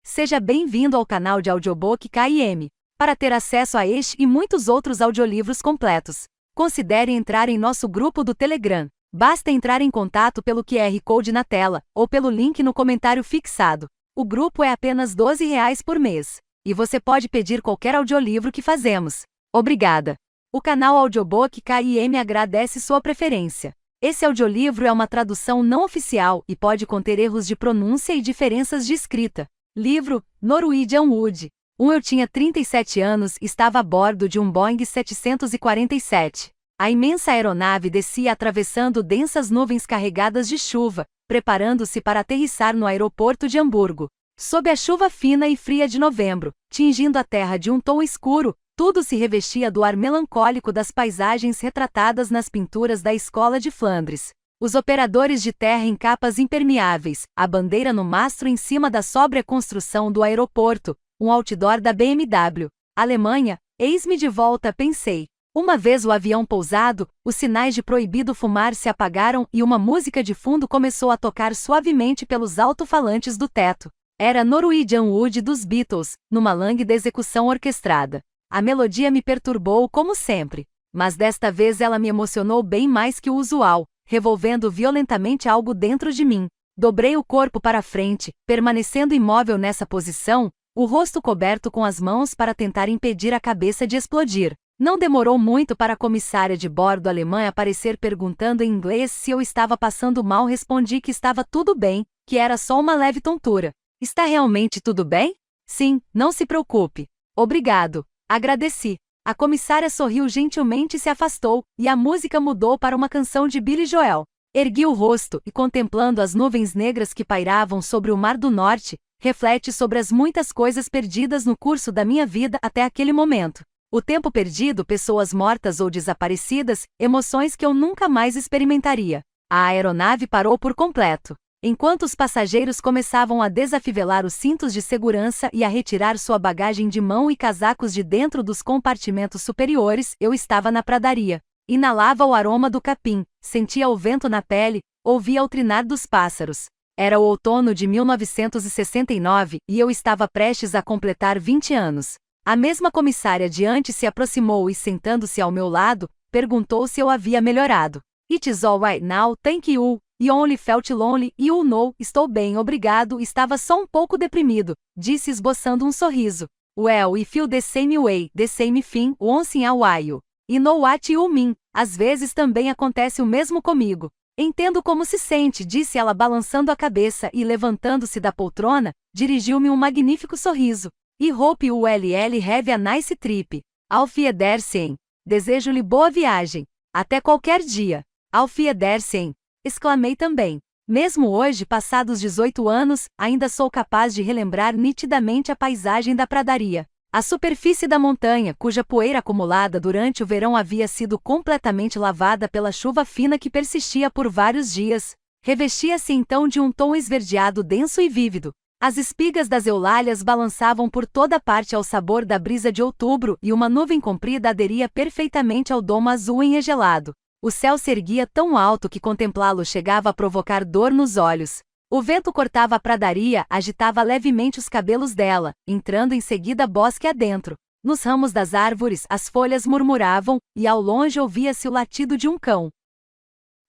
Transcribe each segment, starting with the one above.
Seja bem-vindo ao canal de audiobook KM. Para ter acesso a este e muitos outros audiolivros completos, considere entrar em nosso grupo do Telegram. Basta entrar em contato pelo QR Code na tela, ou pelo link no comentário fixado. O grupo é apenas R$ 12 por mês. E você pode pedir qualquer audiolivro que fazemos. Obrigada! O canal Audiobook KM agradece sua preferência. Esse audiolivro é uma tradução não oficial e pode conter erros de pronúncia e diferenças de escrita. Livro, Norwegian Wood. Eu tinha 37 anos e estava a bordo de um Boeing 747. A imensa aeronave descia atravessando densas nuvens carregadas de chuva, preparando-se para aterrissar no aeroporto de Hamburgo. Sob a chuva fina e fria de novembro, tingindo a terra de um tom escuro, tudo se revestia do ar melancólico das paisagens retratadas nas pinturas da escola de Flandres. Os operadores de terra em capas impermeáveis, a bandeira no mastro em cima da sóbria construção do aeroporto, um outdoor da BMW. Alemanha, eis-me de volta, pensei. Uma vez o avião pousado, os sinais de proibido fumar se apagaram e uma música de fundo começou a tocar suavemente pelos alto-falantes do teto. Era Norwegian Wood dos Beatles, numa lânguida execução orquestrada. A melodia me perturbou como sempre, mas desta vez ela me emocionou bem mais que o usual, revolvendo violentamente algo dentro de mim. Dobrei o corpo para frente, permanecendo imóvel nessa posição, o rosto coberto com as mãos para tentar impedir a cabeça de explodir. Não demorou muito para a comissária de bordo alemã aparecer perguntando em inglês se eu estava passando mal. Respondi que estava tudo bem, que era só uma leve tontura. Está realmente tudo bem? Sim, não se preocupe. Obrigado. Agradeci. A comissária sorriu gentilmente e se afastou, e a música mudou para uma canção de Billy Joel. Ergui o rosto e, contemplando as nuvens negras que pairavam sobre o Mar do Norte, reflete sobre as muitas coisas perdidas no curso da minha vida até aquele momento. O tempo perdido, pessoas mortas ou desaparecidas, emoções que eu nunca mais experimentaria. A aeronave parou por completo. Enquanto os passageiros começavam a desafivelar os cintos de segurança e a retirar sua bagagem de mão e casacos de dentro dos compartimentos superiores, eu estava na pradaria. Inalava o aroma do capim, sentia o vento na pele, ouvia o trinar dos pássaros. Era o outono de 1969 e eu estava prestes a completar 20 anos. A mesma comissária de antes se aproximou e, sentando-se ao meu lado, perguntou se eu havia melhorado. It's all right now, thank you. You only felt lonely, you know. Estou bem, obrigado. Estava só um pouco deprimido, disse esboçando um sorriso. Well, we feel the same way, the same thing, once in a while. You know what you mean. Às vezes também acontece o mesmo comigo. Entendo como se sente, disse ela balançando a cabeça e, levantando-se da poltrona, dirigiu-me um magnífico sorriso. I hope you will have a nice trip. Auf Wiedersehen. Desejo-lhe boa viagem. Até qualquer dia. Auf Wiedersehen. Exclamei também. Mesmo hoje, passados 18 anos, ainda sou capaz de relembrar nitidamente a paisagem da pradaria. A superfície da montanha, cuja poeira acumulada durante o verão havia sido completamente lavada pela chuva fina que persistia por vários dias, revestia-se então de um tom esverdeado denso e vívido. As espigas das eulálias balançavam por toda parte ao sabor da brisa de outubro e uma nuvem comprida aderia perfeitamente ao domo azul engelado. O céu se erguia tão alto que contemplá-lo chegava a provocar dor nos olhos. O vento cortava a pradaria, agitava levemente os cabelos dela, entrando em seguida bosque adentro. Nos ramos das árvores, as folhas murmuravam, e ao longe ouvia-se o latido de um cão.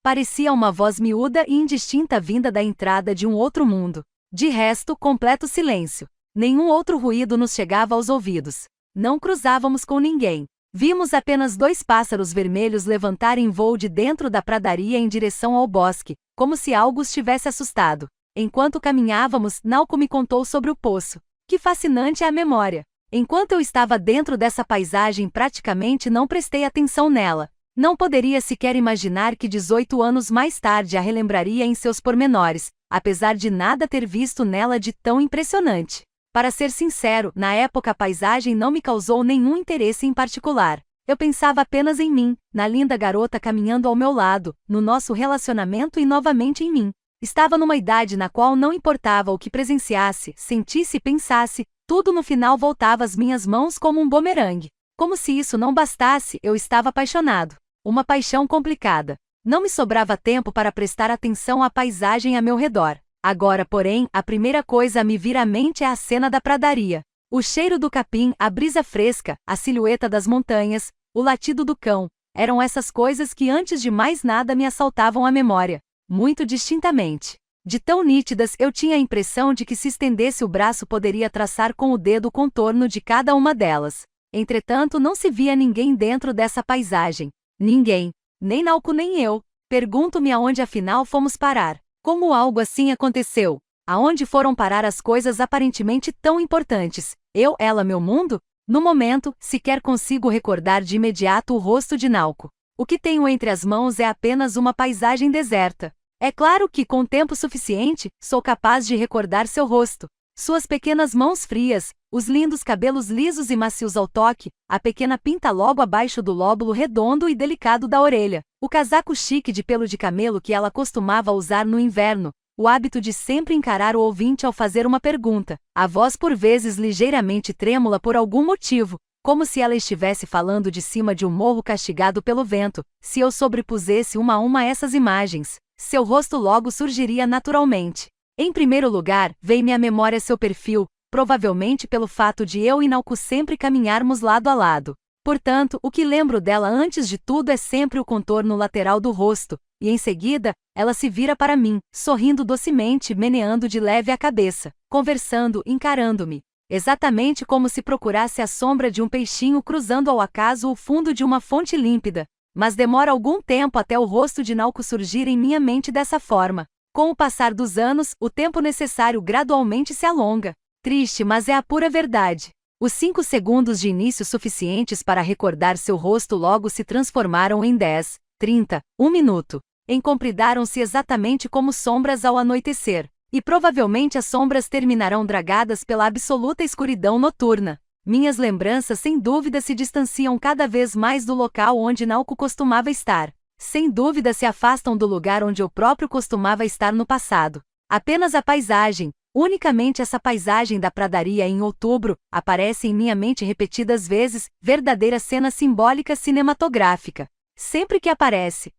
Parecia uma voz miúda e indistinta vinda da entrada de um outro mundo. De resto, completo silêncio. Nenhum outro ruído nos chegava aos ouvidos. Não cruzávamos com ninguém. Vimos apenas 2 pássaros vermelhos levantarem voo de dentro da pradaria em direção ao bosque, como se algo os tivesse assustado. Enquanto caminhávamos, Naoko me contou sobre o poço. Que fascinante é a memória! Enquanto eu estava dentro dessa paisagem, praticamente não prestei atenção nela. Não poderia sequer imaginar que 18 anos mais tarde a relembraria em seus pormenores, apesar de nada ter visto nela de tão impressionante. Para ser sincero, na época a paisagem não me causou nenhum interesse em particular. Eu pensava apenas em mim, na linda garota caminhando ao meu lado, no nosso relacionamento e novamente em mim. Estava numa idade na qual não importava o que presenciasse, sentisse e pensasse, tudo no final voltava às minhas mãos como um bumerangue. Como se isso não bastasse, eu estava apaixonado. Uma paixão complicada. Não me sobrava tempo para prestar atenção à paisagem a meu redor. Agora, porém, a primeira coisa a me vir à mente é a cena da pradaria. O cheiro do capim, a brisa fresca, a silhueta das montanhas, o latido do cão, eram essas coisas que antes de mais nada me assaltavam a memória, muito distintamente. De tão nítidas, eu tinha a impressão de que se estendesse o braço poderia traçar com o dedo o contorno de cada uma delas. Entretanto, não se via ninguém dentro dessa paisagem. Ninguém. Nem Naoko nem eu. Pergunto-me aonde afinal fomos parar. Como algo assim aconteceu? Aonde foram parar as coisas aparentemente tão importantes? Eu, ela, meu mundo? No momento, sequer consigo recordar de imediato o rosto de Naoko. O que tenho entre as mãos é apenas uma paisagem deserta. É claro que, com tempo suficiente, sou capaz de recordar seu rosto. Suas pequenas mãos frias, os lindos cabelos lisos e macios ao toque, a pequena pinta logo abaixo do lóbulo redondo e delicado da orelha, o casaco chique de pelo de camelo que ela costumava usar no inverno, o hábito de sempre encarar o ouvinte ao fazer uma pergunta, a voz por vezes ligeiramente trêmula por algum motivo, como se ela estivesse falando de cima de um morro castigado pelo vento. Se eu sobrepusesse uma a uma essas imagens, seu rosto logo surgiria naturalmente. Em primeiro lugar, veio-me à memória seu perfil, provavelmente pelo fato de eu e Naoko sempre caminharmos lado a lado. Portanto, o que lembro dela antes de tudo é sempre o contorno lateral do rosto, e em seguida, ela se vira para mim, sorrindo docemente, meneando de leve a cabeça, conversando, encarando-me. Exatamente como se procurasse a sombra de um peixinho cruzando ao acaso o fundo de uma fonte límpida. Mas demora algum tempo até o rosto de Naoko surgir em minha mente dessa forma. Com o passar dos anos, o tempo necessário gradualmente se alonga. Triste, mas é a pura verdade. Os 5 segundos de início suficientes para recordar seu rosto logo se transformaram em 10, 30, 1 minuto. Encompridaram-se exatamente como sombras ao anoitecer. E provavelmente as sombras terminarão dragadas pela absoluta escuridão noturna. Minhas lembranças sem dúvida se distanciam cada vez mais do local onde Naoko costumava estar. Sem dúvida se afastam do lugar onde eu próprio costumava estar no passado. Apenas a paisagem, unicamente essa paisagem da pradaria em outubro, aparece em minha mente repetidas vezes, verdadeira cena simbólica cinematográfica. Sempre que aparece,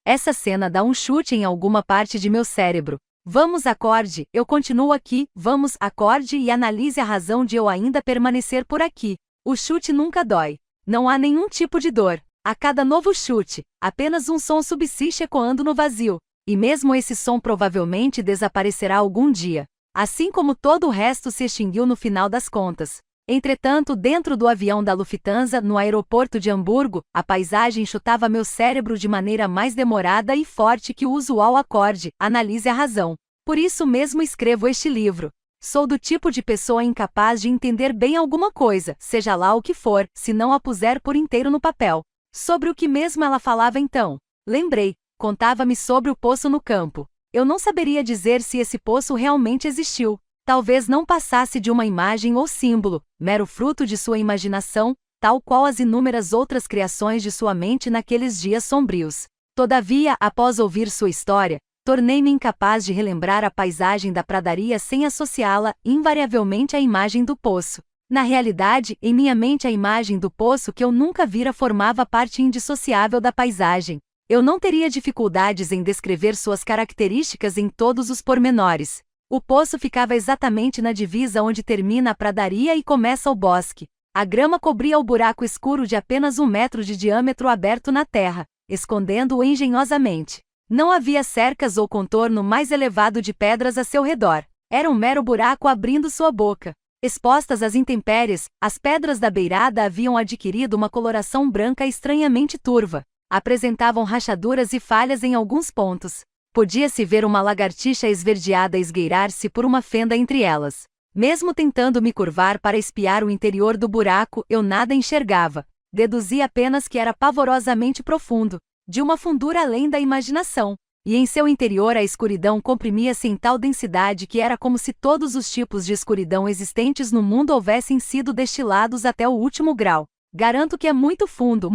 essa cena dá um chute em alguma parte de meu cérebro. Vamos, acorde, eu continuo aqui, vamos, acorde e analise a razão de eu ainda permanecer por aqui. O chute nunca dói. Não há nenhum tipo de dor. A cada novo chute, apenas um som subsiste ecoando no vazio, e mesmo esse som provavelmente desaparecerá algum dia, assim como todo o resto se extinguiu no final das contas. Entretanto, dentro do avião da Lufthansa, no aeroporto de Hamburgo, a paisagem chutava meu cérebro de maneira mais demorada e forte que o usual acorde, analise a razão. Por isso mesmo escrevo este livro. Sou do tipo de pessoa incapaz de entender bem alguma coisa, seja lá o que for, se não a puser por inteiro no papel. Sobre o que mesmo ela falava então? Lembrei, contava-me sobre o poço no campo. Eu não saberia dizer se esse poço realmente existiu. Talvez não passasse de uma imagem ou símbolo, mero fruto de sua imaginação, tal qual as inúmeras outras criações de sua mente naqueles dias sombrios. Todavia, após ouvir sua história, tornei-me incapaz de relembrar a paisagem da pradaria sem associá-la, invariavelmente à imagem do poço. Na realidade, em minha mente a imagem do poço que eu nunca vira formava parte indissociável da paisagem. Eu não teria dificuldades em descrever suas características em todos os pormenores. O poço ficava exatamente na divisa onde termina a pradaria e começa o bosque. A grama cobria o buraco escuro de apenas 1 metro de diâmetro aberto na terra, escondendo-o engenhosamente. Não havia cercas ou contorno mais elevado de pedras a seu redor. Era um mero buraco abrindo sua boca. Expostas às intempéries, as pedras da beirada haviam adquirido uma coloração branca estranhamente turva. Apresentavam rachaduras e falhas em alguns pontos. Podia-se ver uma lagartixa esverdeada esgueirar-se por uma fenda entre elas. Mesmo tentando me curvar para espiar o interior do buraco, eu nada enxergava. Deduzi apenas que era pavorosamente profundo, de uma fundura além da imaginação. E em seu interior a escuridão comprimia-se em tal densidade que era como se todos os tipos de escuridão existentes no mundo houvessem sido destilados até o último grau. Garanto que é muito fundo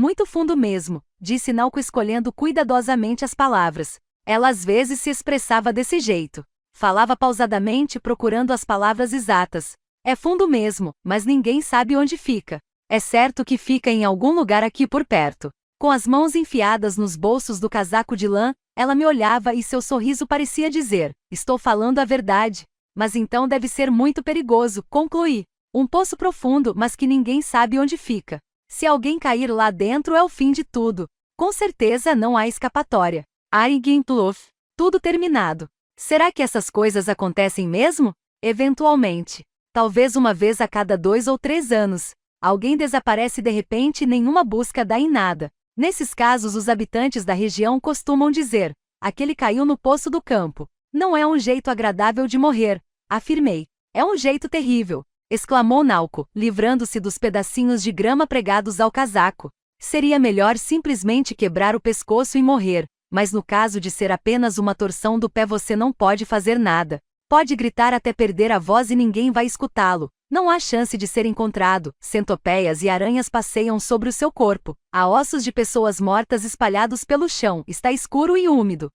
mesmo, disse Naoko escolhendo cuidadosamente as palavras. Ela às vezes se expressava desse jeito. Falava pausadamente procurando as palavras exatas. É fundo mesmo, mas ninguém sabe onde fica. É certo que fica em algum lugar aqui por perto. Com as mãos enfiadas nos bolsos do casaco de lã, Ela me olhava e seu sorriso parecia dizer: estou falando a verdade. Mas então deve ser muito perigoso, concluí. Um poço profundo, mas que ninguém sabe onde fica. Se alguém cair lá dentro é o fim de tudo. Com certeza não há escapatória. Arigintlof. Tudo terminado. Será que essas coisas acontecem mesmo? Eventualmente. Talvez uma vez a cada 2 ou 3 anos. Alguém desaparece de repente e nenhuma busca dá em nada. Nesses casos os habitantes da região costumam dizer: aquele caiu no poço do campo. Não é um jeito agradável de morrer, afirmei. É um jeito terrível, exclamou Naoko, livrando-se dos pedacinhos de grama pregados ao casaco. Seria melhor simplesmente quebrar o pescoço e morrer, mas no caso de ser apenas uma torção do pé você não pode fazer nada. Pode gritar até perder a voz e ninguém vai escutá-lo. Não há chance de ser encontrado. Centopeias e aranhas passeiam sobre o seu corpo. Há ossos de pessoas mortas espalhados pelo chão. Está escuro e úmido.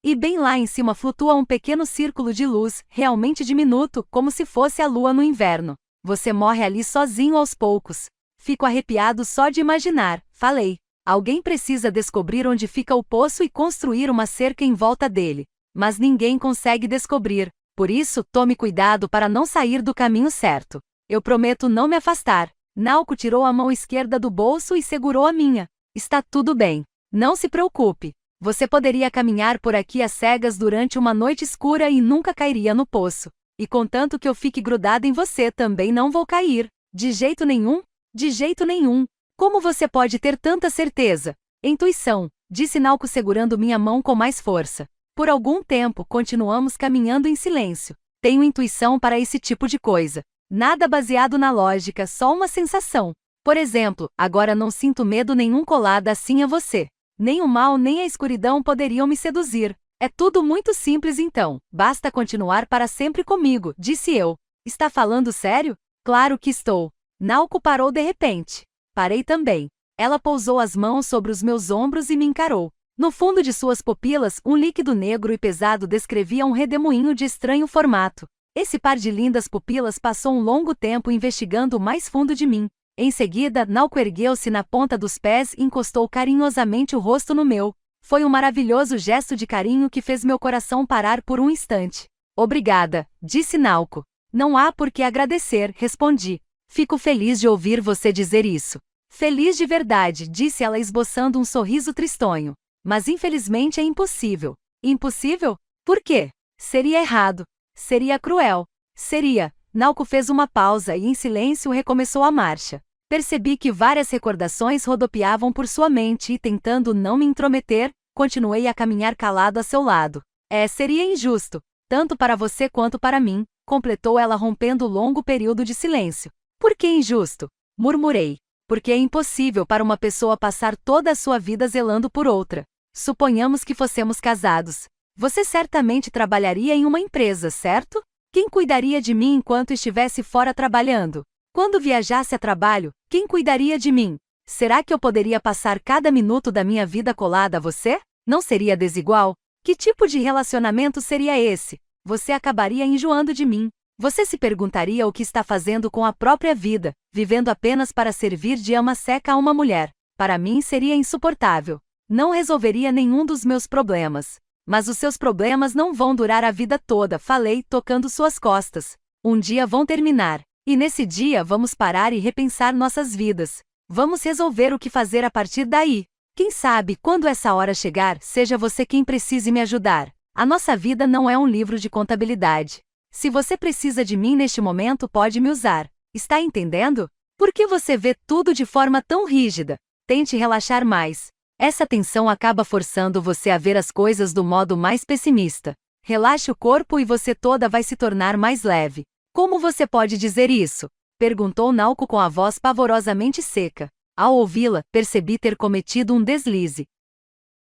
E bem lá em cima flutua um pequeno círculo de luz, realmente diminuto, como se fosse a lua no inverno. Você morre ali sozinho aos poucos. Fico arrepiado só de imaginar, falei. Alguém precisa descobrir onde fica o poço e construir uma cerca em volta dele. Mas ninguém consegue descobrir. Por isso, tome cuidado para não sair do caminho certo. Eu prometo não me afastar. Naoko tirou a mão esquerda do bolso e segurou a minha. Está tudo bem. Não se preocupe. Você poderia caminhar por aqui às cegas durante uma noite escura e nunca cairia no poço. E contanto que eu fique grudado em você também não vou cair. De jeito nenhum? De jeito nenhum. Como você pode ter tanta certeza? Intuição, disse Naoko segurando minha mão com mais força. Por algum tempo continuamos caminhando em silêncio. Tenho intuição para esse tipo de coisa. Nada baseado na lógica, só uma sensação. Por exemplo, agora não sinto medo nenhum colada assim a você. Nem o mal nem a escuridão poderiam me seduzir. É tudo muito simples então. Basta continuar para sempre comigo, disse eu. Está falando sério? Claro que estou. Naoko parou de repente. Parei também. Ela pousou as mãos sobre os meus ombros e me encarou. No fundo de suas pupilas, um líquido negro e pesado descrevia um redemoinho de estranho formato. Esse par de lindas pupilas passou um longo tempo investigando o mais fundo de mim. Em seguida, Naoko ergueu-se na ponta dos pés e encostou carinhosamente o rosto no meu. Foi um maravilhoso gesto de carinho que fez meu coração parar por um instante. Obrigada, disse Naoko. Não há por que agradecer, respondi. Fico feliz de ouvir você dizer isso. Feliz de verdade, disse ela esboçando um sorriso tristonho. Mas infelizmente é impossível. Impossível? Por quê? Seria errado. Seria cruel. Seria. Naoko fez uma pausa e em silêncio recomeçou a marcha. Percebi que várias recordações rodopiavam por sua mente e tentando não me intrometer, continuei a caminhar calado a seu lado. Seria injusto, tanto para você quanto para mim, completou ela rompendo o longo período de silêncio. Por que injusto? Murmurei. Porque é impossível para uma pessoa passar toda a sua vida zelando por outra. Suponhamos que fossemos casados. Você certamente trabalharia em uma empresa, certo? Quem cuidaria de mim enquanto estivesse fora trabalhando? Quando viajasse a trabalho, quem cuidaria de mim? Será que eu poderia passar cada minuto da minha vida colada a você? Não seria desigual? Que tipo de relacionamento seria esse? Você acabaria enjoando de mim. Você se perguntaria o que está fazendo com a própria vida, vivendo apenas para servir de ama seca a uma mulher. Para mim seria insuportável. Não resolveria nenhum dos meus problemas. Mas os seus problemas não vão durar a vida toda, falei, tocando suas costas. Um dia vão terminar. E nesse dia vamos parar e repensar nossas vidas. Vamos resolver o que fazer a partir daí. Quem sabe, quando essa hora chegar, seja você quem precise me ajudar. A nossa vida não é um livro de contabilidade. Se você precisa de mim neste momento, pode me usar. Está entendendo? Por que você vê tudo de forma tão rígida? Tente relaxar mais. Essa tensão acaba forçando você a ver as coisas do modo mais pessimista. Relaxe o corpo e você toda vai se tornar mais leve. Como você pode dizer isso? Perguntou Naoko com a voz pavorosamente seca. Ao ouvi-la, percebi ter cometido um deslize.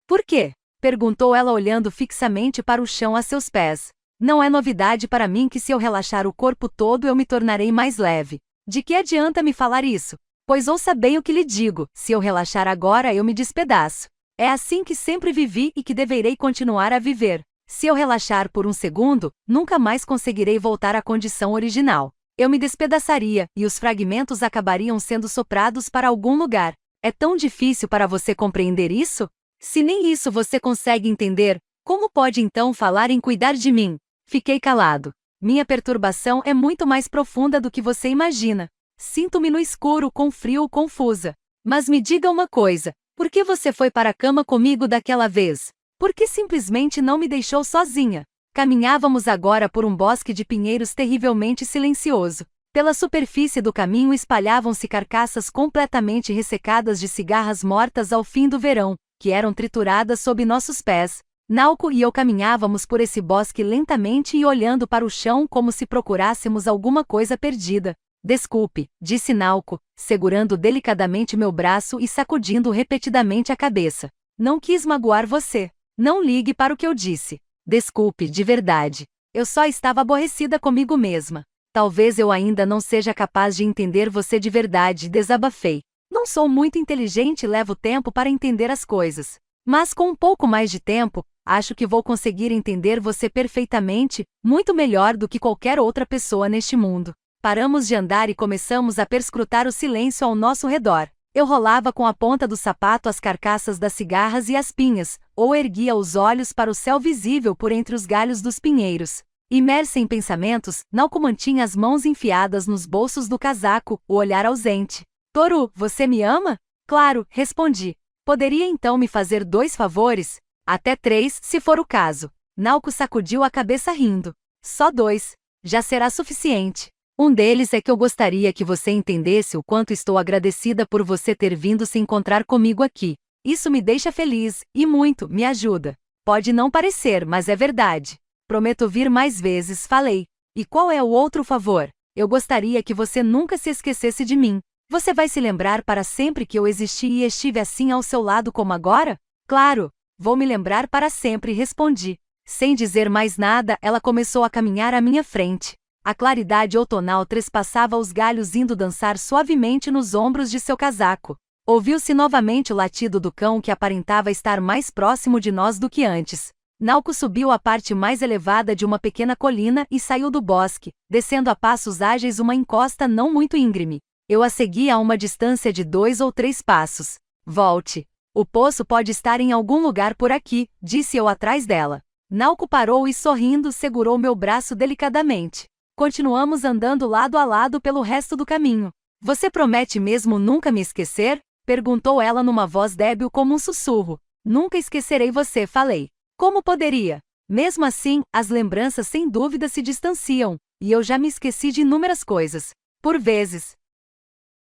Por quê? Perguntou ela olhando fixamente para o chão a seus pés. Não é novidade para mim que se eu relaxar o corpo todo eu me tornarei mais leve. De que adianta me falar isso? Pois ouça bem o que lhe digo, se eu relaxar agora eu me despedaço. É assim que sempre vivi e que deverei continuar a viver. Se eu relaxar por um segundo, nunca mais conseguirei voltar à condição original. Eu me despedaçaria, e os fragmentos acabariam sendo soprados para algum lugar. É tão difícil para você compreender isso? Se nem isso você consegue entender, como pode então falar em cuidar de mim? Fiquei calado. Minha perturbação é muito mais profunda do que você imagina. Sinto-me no escuro, com frio, confusa. Mas me diga uma coisa, por que você foi para a cama comigo daquela vez? Por que simplesmente não me deixou sozinha? Caminhávamos agora por um bosque de pinheiros terrivelmente silencioso. Pela superfície do caminho espalhavam-se carcaças completamente ressecadas de cigarras mortas ao fim do verão, que eram trituradas sob nossos pés. Naoko e eu caminhávamos por esse bosque lentamente e olhando para o chão como se procurássemos alguma coisa perdida. Desculpe, disse Naoko, segurando delicadamente meu braço e sacudindo repetidamente a cabeça. Não quis magoar você. Não ligue para o que eu disse. Desculpe, de verdade. Eu só estava aborrecida comigo mesma. Talvez eu ainda não seja capaz de entender você de verdade, desabafei. Não sou muito inteligente e levo tempo para entender as coisas. Mas com um pouco mais de tempo, acho que vou conseguir entender você perfeitamente, muito melhor do que qualquer outra pessoa neste mundo. Paramos de andar e começamos a perscrutar o silêncio ao nosso redor. Eu rolava com a ponta do sapato as carcaças das cigarras e as pinhas, ou erguia os olhos para o céu visível por entre os galhos dos pinheiros. Imersa em pensamentos, Naoko mantinha as mãos enfiadas nos bolsos do casaco, o olhar ausente. Toru, você me ama? Claro, respondi. Poderia então me fazer 2 favores? Até 3, se for o caso. Naoko sacudiu a cabeça rindo. Só 2. Já será suficiente. Um deles é que eu gostaria que você entendesse o quanto estou agradecida por você ter vindo se encontrar comigo aqui. Isso me deixa feliz, e muito, me ajuda. Pode não parecer, mas é verdade. Prometo vir mais vezes, falei. E qual é o outro favor? Eu gostaria que você nunca se esquecesse de mim. Você vai se lembrar para sempre que eu existi e estive assim ao seu lado como agora? Claro, vou me lembrar para sempre, respondi. Sem dizer mais nada, ela começou a caminhar à minha frente. A claridade outonal trespassava os galhos indo dançar suavemente nos ombros de seu casaco. Ouviu-se novamente o latido do cão que aparentava estar mais próximo de nós do que antes. Naoko subiu a parte mais elevada de uma pequena colina e saiu do bosque, descendo a passos ágeis uma encosta não muito íngreme. Eu a segui a uma distância de 2 ou 3 passos. Volte. O poço pode estar em algum lugar por aqui, disse eu atrás dela. Naoko parou e sorrindo segurou meu braço delicadamente. Continuamos andando lado a lado pelo resto do caminho. Você promete mesmo nunca me esquecer? Perguntou ela numa voz débil como um sussurro. Nunca esquecerei você, falei. Como poderia? Mesmo assim, as lembranças sem dúvida se distanciam, e eu já me esqueci de inúmeras coisas. Por vezes.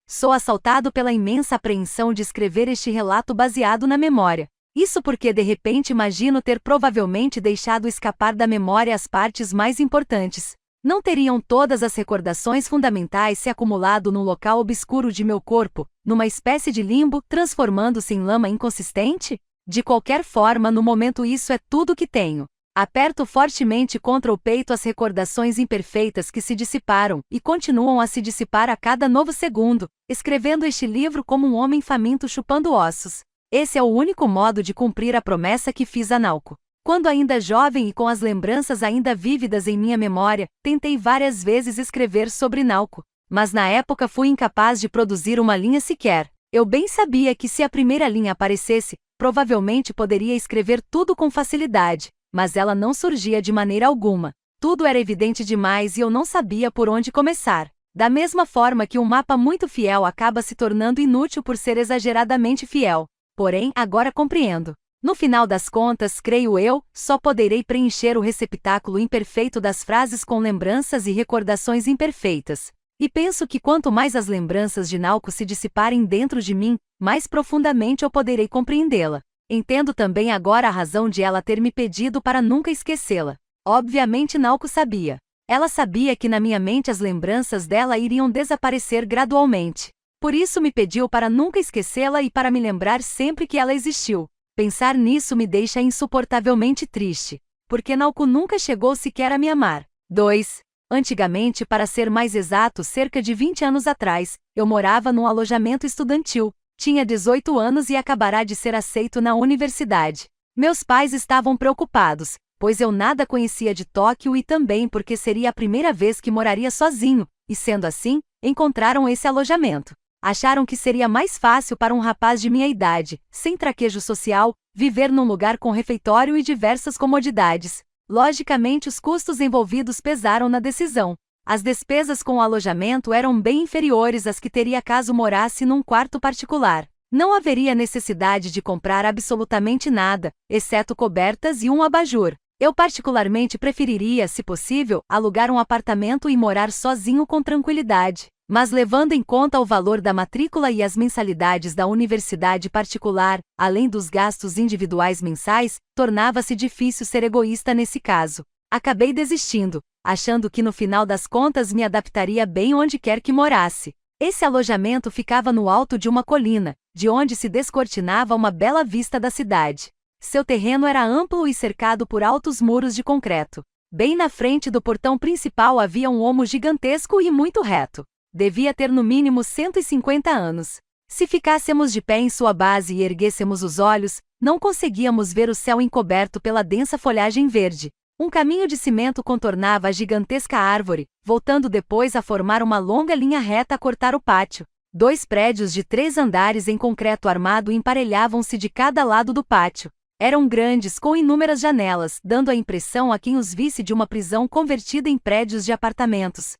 Sou assaltado pela imensa apreensão de escrever este relato baseado na memória. Isso porque de repente imagino ter provavelmente deixado escapar da memória as partes mais importantes. Não teriam todas as recordações fundamentais se acumulado num local obscuro de meu corpo, numa espécie de limbo, transformando-se em lama inconsistente? De qualquer forma, no momento isso é tudo que tenho. Aperto fortemente contra o peito as recordações imperfeitas que se dissiparam, e continuam a se dissipar a cada novo segundo, escrevendo este livro como um homem faminto chupando ossos. Esse é o único modo de cumprir a promessa que fiz a Naoko. Quando ainda jovem e com as lembranças ainda vívidas em minha memória, tentei várias vezes escrever sobre Naoko, mas na época fui incapaz de produzir uma linha sequer. Eu bem sabia que se a primeira linha aparecesse, provavelmente poderia escrever tudo com facilidade, mas ela não surgia de maneira alguma. Tudo era evidente demais e eu não sabia por onde começar. Da mesma forma que um mapa muito fiel acaba se tornando inútil por ser exageradamente fiel. Porém, agora compreendo. No final das contas, creio eu, só poderei preencher o receptáculo imperfeito das frases com lembranças e recordações imperfeitas. E penso que quanto mais as lembranças de Naoko se dissiparem dentro de mim, mais profundamente eu poderei compreendê-la. Entendo também agora a razão de ela ter me pedido para nunca esquecê-la. Obviamente Naoko sabia. Ela sabia que na minha mente as lembranças dela iriam desaparecer gradualmente. Por isso me pediu para nunca esquecê-la e para me lembrar sempre que ela existiu. Pensar nisso me deixa insuportavelmente triste, porque Naoko nunca chegou sequer a me amar. 2. Antigamente, para ser mais exato, cerca de 20 anos atrás, eu morava num alojamento estudantil, tinha 18 anos e acabará de ser aceito na universidade. Meus pais estavam preocupados, pois eu nada conhecia de Tóquio e também porque seria a primeira vez que moraria sozinho, e sendo assim, encontraram esse alojamento. Acharam que seria mais fácil para um rapaz de minha idade, sem traquejo social, viver num lugar com refeitório e diversas comodidades. Logicamente, os custos envolvidos pesaram na decisão. As despesas com o alojamento eram bem inferiores às que teria caso morasse num quarto particular. Não haveria necessidade de comprar absolutamente nada, exceto cobertas e um abajur. Eu particularmente preferiria, se possível, alugar um apartamento e morar sozinho com tranquilidade. Mas levando em conta o valor da matrícula e as mensalidades da universidade particular, além dos gastos individuais mensais, tornava-se difícil ser egoísta nesse caso. Acabei desistindo, achando que no final das contas me adaptaria bem onde quer que morasse. Esse alojamento ficava no alto de uma colina, de onde se descortinava uma bela vista da cidade. Seu terreno era amplo e cercado por altos muros de concreto. Bem na frente do portão principal havia um olmo gigantesco e muito reto. Devia ter no mínimo 150 anos. Se ficássemos de pé em sua base e erguêssemos os olhos, não conseguíamos ver o céu encoberto pela densa folhagem verde. Um caminho de cimento contornava a gigantesca árvore, voltando depois a formar uma longa linha reta a cortar o pátio. 2 prédios de 3 andares em concreto armado emparelhavam-se de cada lado do pátio. Eram grandes, com inúmeras janelas, dando a impressão a quem os visse de uma prisão convertida em prédios de apartamentos.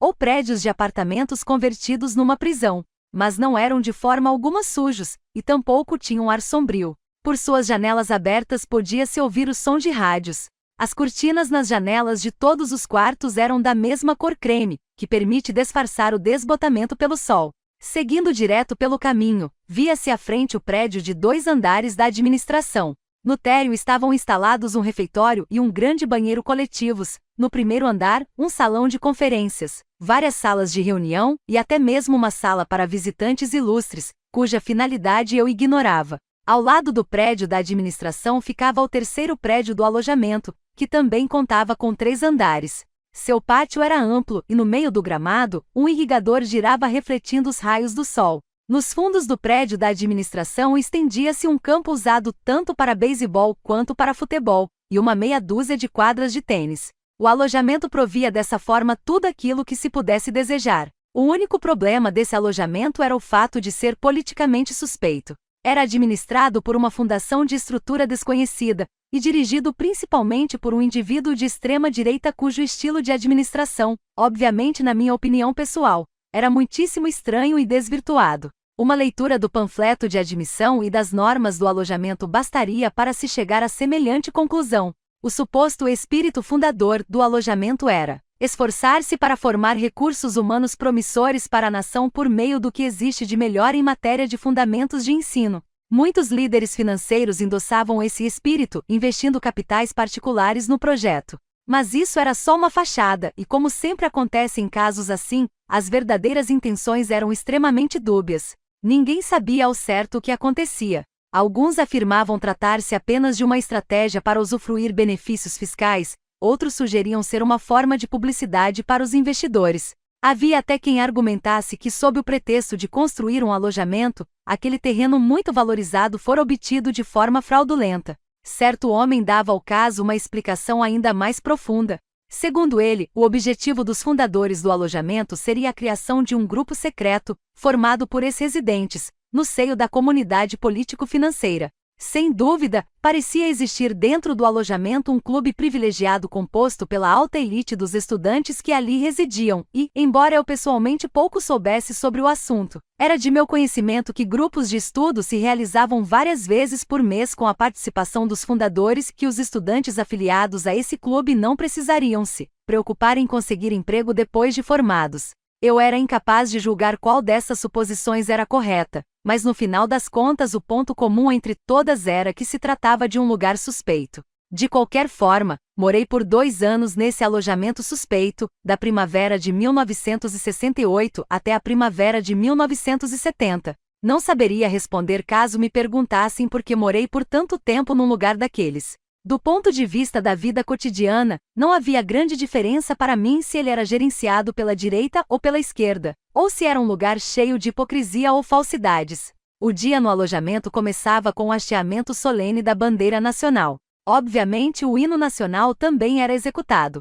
Ou prédios de apartamentos convertidos numa prisão, mas não eram de forma alguma sujos, e tampouco tinham ar sombrio. Por suas janelas abertas podia-se ouvir o som de rádios. As cortinas nas janelas de todos os quartos eram da mesma cor creme, que permite disfarçar o desbotamento pelo sol. Seguindo direto pelo caminho, via-se à frente o prédio de 2 andares da administração. No térreo estavam instalados um refeitório e um grande banheiro coletivos. No primeiro andar, um salão de conferências, várias salas de reunião e até mesmo uma sala para visitantes ilustres, cuja finalidade eu ignorava. Ao lado do prédio da administração ficava o terceiro prédio do alojamento, que também contava com 3 andares. Seu pátio era amplo e no meio do gramado, um irrigador girava refletindo os raios do sol. Nos fundos do prédio da administração estendia-se um campo usado tanto para beisebol quanto para futebol, e uma meia dúzia de quadras de tênis. O alojamento provia dessa forma tudo aquilo que se pudesse desejar. O único problema desse alojamento era o fato de ser politicamente suspeito. Era administrado por uma fundação de estrutura desconhecida, e dirigido principalmente por um indivíduo de extrema direita cujo estilo de administração, obviamente na minha opinião pessoal, era muitíssimo estranho e desvirtuado. Uma leitura do panfleto de admissão e das normas do alojamento bastaria para se chegar a semelhante conclusão. O suposto espírito fundador do alojamento era esforçar-se para formar recursos humanos promissores para a nação por meio do que existe de melhor em matéria de fundamentos de ensino. Muitos líderes financeiros endossavam esse espírito, investindo capitais particulares no projeto. Mas isso era só uma fachada, e como sempre acontece em casos assim, as verdadeiras intenções eram extremamente dúbias. Ninguém sabia ao certo o que acontecia. Alguns afirmavam tratar-se apenas de uma estratégia para usufruir benefícios fiscais, outros sugeriam ser uma forma de publicidade para os investidores. Havia até quem argumentasse que, sob o pretexto de construir um alojamento, aquele terreno muito valorizado fora obtido de forma fraudulenta. Certo homem dava ao caso uma explicação ainda mais profunda. Segundo ele, o objetivo dos fundadores do alojamento seria a criação de um grupo secreto, formado por ex-residentes, no seio da comunidade político-financeira. Sem dúvida, parecia existir dentro do alojamento um clube privilegiado composto pela alta elite dos estudantes que ali residiam e, embora eu pessoalmente pouco soubesse sobre o assunto, era de meu conhecimento que grupos de estudo se realizavam várias vezes por mês com a participação dos fundadores, que os estudantes afiliados a esse clube não precisariam se preocupar em conseguir emprego depois de formados. Eu era incapaz de julgar qual dessas suposições era correta, mas no final das contas o ponto comum entre todas era que se tratava de um lugar suspeito. De qualquer forma, morei por 2 anos nesse alojamento suspeito, da primavera de 1968 até a primavera de 1970. Não saberia responder caso me perguntassem por que morei por tanto tempo num lugar daqueles. Do ponto de vista da vida cotidiana, não havia grande diferença para mim se ele era gerenciado pela direita ou pela esquerda, ou se era um lugar cheio de hipocrisia ou falsidades. O dia no alojamento começava com o hasteamento solene da bandeira nacional. Obviamente, o hino nacional também era executado.